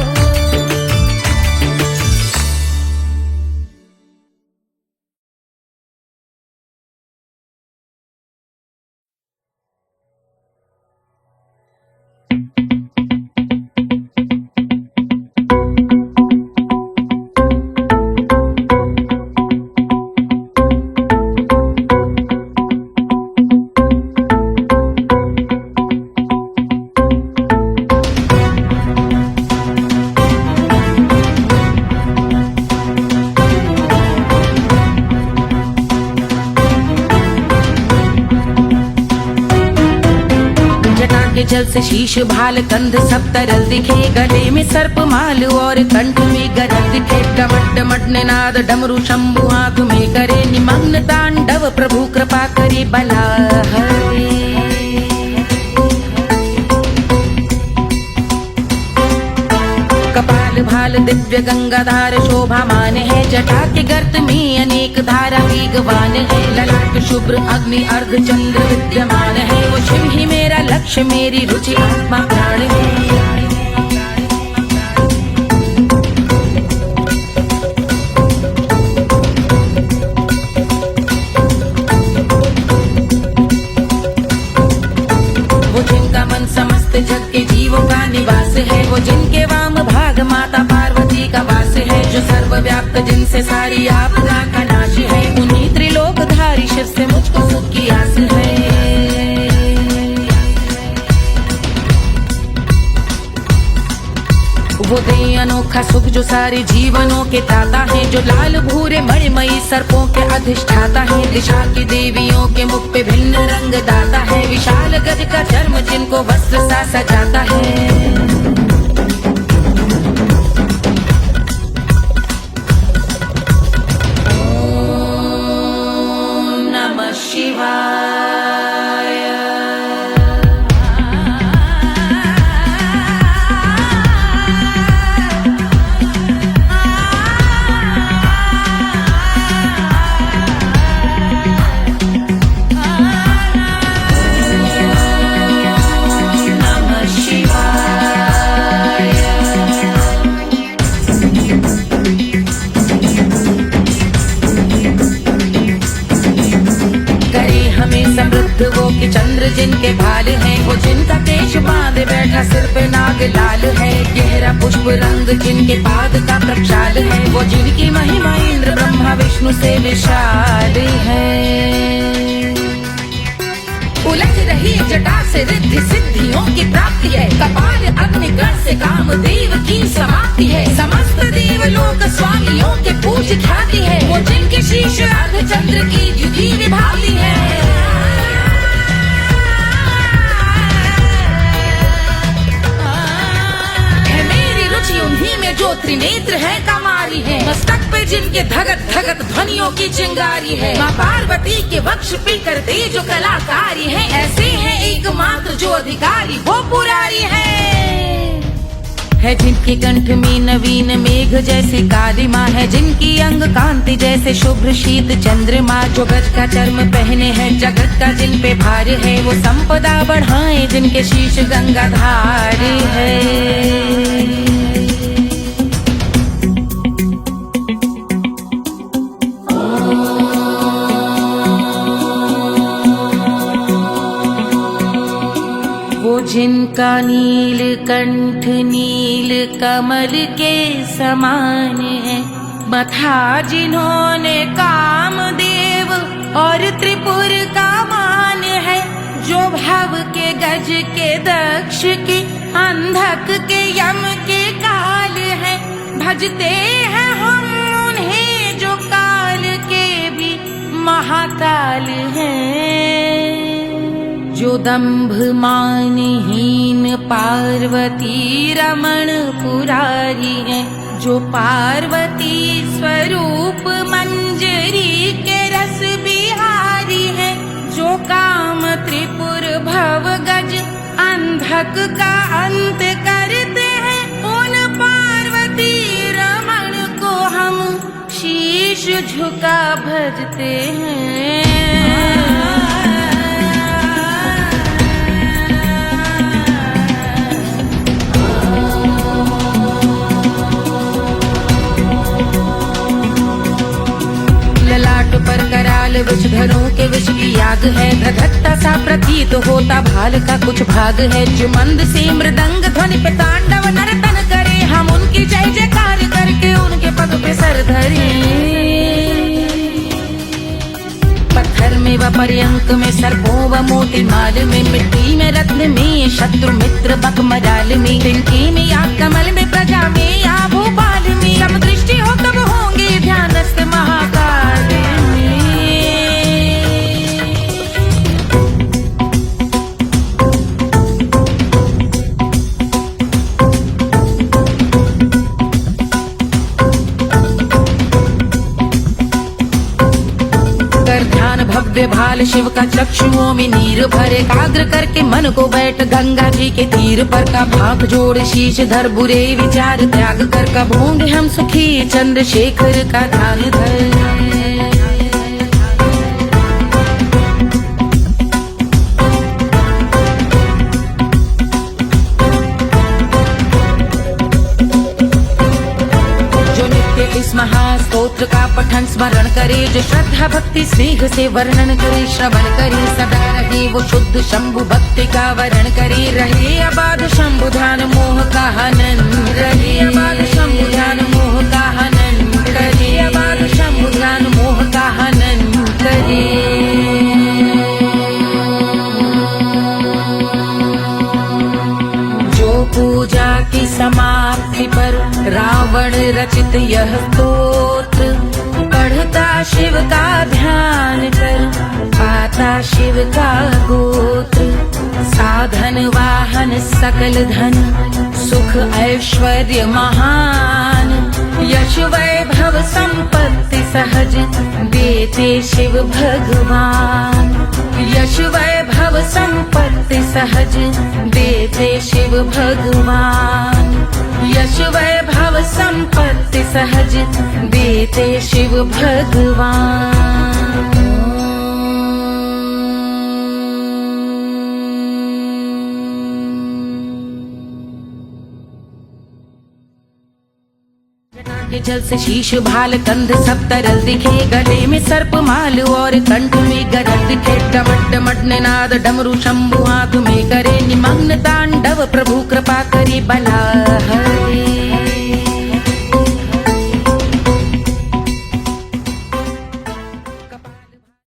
के जल से शीश भाल कंध सब तरल दिखे गले में सर्प माल और कंठ में गरल दिखे डमट डमट निनाद डमरू शंभु आंख में करे निमग्न तांडव प्रभु कृपा करे बला हरे कपाल भाल दिव्य गंगाधार शोभामान है जटा के गर्त में अनेक धारा वेगवान है ललाट शुभ्र अग्नि अर्ध चंद्र विद्यमान है वो शिव ही मेरा लक्ष्य मेरी रुचि आत्मा प्राण है वो जिनका मन समस्त जग के जीवों का निवास है वो जिनके वाम भाग माता पार्वती का वास है जो सर्वव्याप्त जिनसे सारी आपदा का नाश है उन्हीं त्रिलोकधारी शिव से मुझको सुख की आस है वो दे अनोखा सुख जो सारे जीवनों के दाता है जो लाल भूरे मणिमयी सर्पों के अधिष्ठाता है दिशा की देवियों के मुख पे भिन्न रंग दाता है विशाल गज का चर्म जिनको वस्त्र सा सजाता है नाग लाल है, गहरा पुष्प रंग जिनके पाद का प्रक्षाल है, वो जिनकी महिमा इंद्र ब्रह्मा विष्णु से विशाल है। उलझ रही जटा से रिद्धि सिद्धियों की प्राप्ति है, कपाल अग्निगण से कामदेव की समाप्ति है, समस्त देवलोक स्वामियों के पूज ख्याति है, वो जिनके शीश अर्ध चंद्र की द्युति विभाती है। उन्हीं में जो त्रिनेत्र है कमारी है, मस्तक पे जिनके धगत धगत ध्वनियों की चिंगारी है, माँ पार्वती के वक्ष पे करते जो कलाकारी है, ऐसे है एकमात्र जो अधिकारी वो पुरारी है जिनके कंठ में नवीन मेघ जैसे काली माँ है, जिनकी अंग कांति जैसे शुभ्र शीत चंद्रमा, जो गज का चर्म पहने हैं जगत का जिन पे भार है, वो संपदा बढ़ाए जिनके शीश गंगाधार है। जिनका नील कंठ नील कमल के समान है, मथा जिन्होंने कामदेव और त्रिपुर का मान है, जो भव के गज के दक्ष के अंधक के यम के काल है, भजते हैं हम उन्हें जो काल के भी महाकाल हैं, जो दंभ मानहीन पार्वती रमण पुरारी है, जो पार्वती स्वरूप मंजरी के रस बिहारी है, जो काम त्रिपुर भव गज अंधक का अंत करते हैं, उन पार्वती रमण को हम शीश झुका भजते हैं। पर कराल विषधरों के विष की आग है, धधकता सा प्रतीत होता भाल का कुछ भाग है, जो मंद से मृदंग ध्वनि पे तांडव नर्तन करे, हम उनकी जय जयकार करके उनके पद पे सर धरे। पत्थर में व पर्यंक में सर्पों व मोती माल में, मिट्टी में रत्न में शत्रु मित्र बक मजाल में, तिनके में या कमल में प्रजा में या भोपाल में, जब दृष्टि हो तब होंगे ध्यानस्थ महाकाल। भव्य भाल शिव का चक्षुओं में नीर भरे, एकाग्र करके मन को बैठ गंगा जी के तीर पर, का भाग जोड़ शीश धर बुरे विचार त्याग कर, का भोंग हम सुखी चंद्रशेखर का ध्यान धर। इस महास्तोत्र का पठन स्मरण करे, जो श्रद्धा भक्ति स्नेह से वर्णन करे, श्रवण करे सदा रहे वो शुद्ध शंभु भक्ति का वर्ण करे, रहे अबाध शंभु ध्यान मोह का हनन, रहे अबाध शंभु ध्यान मोह का हनन करे, अबाध शंभु ध्यान मोह का हनन करे। पूजा की समाप्ति पर रावण रचित यह स्तोत्र, पढ़ता शिव का ध्यान कर पाता शिव का गोत्र, साधन वाहन सकल धन सुख ऐश्वर्य महान, यश वैभव संपत्ति सहज देते शिव भगवान, यश वैभव संपत्ति सहज देते शिव भगवान, यश वैभव संपत्ति सहज देते शिव भगवान। के जल से शीश भाल कंध सब तरल दिखे, गले में सर्प माल और कंठ में गरल दिखे, डमट डमट निनाद डमरू शंभु हाथ में करे निमग्न तांडव प्रभु कृपा करी बला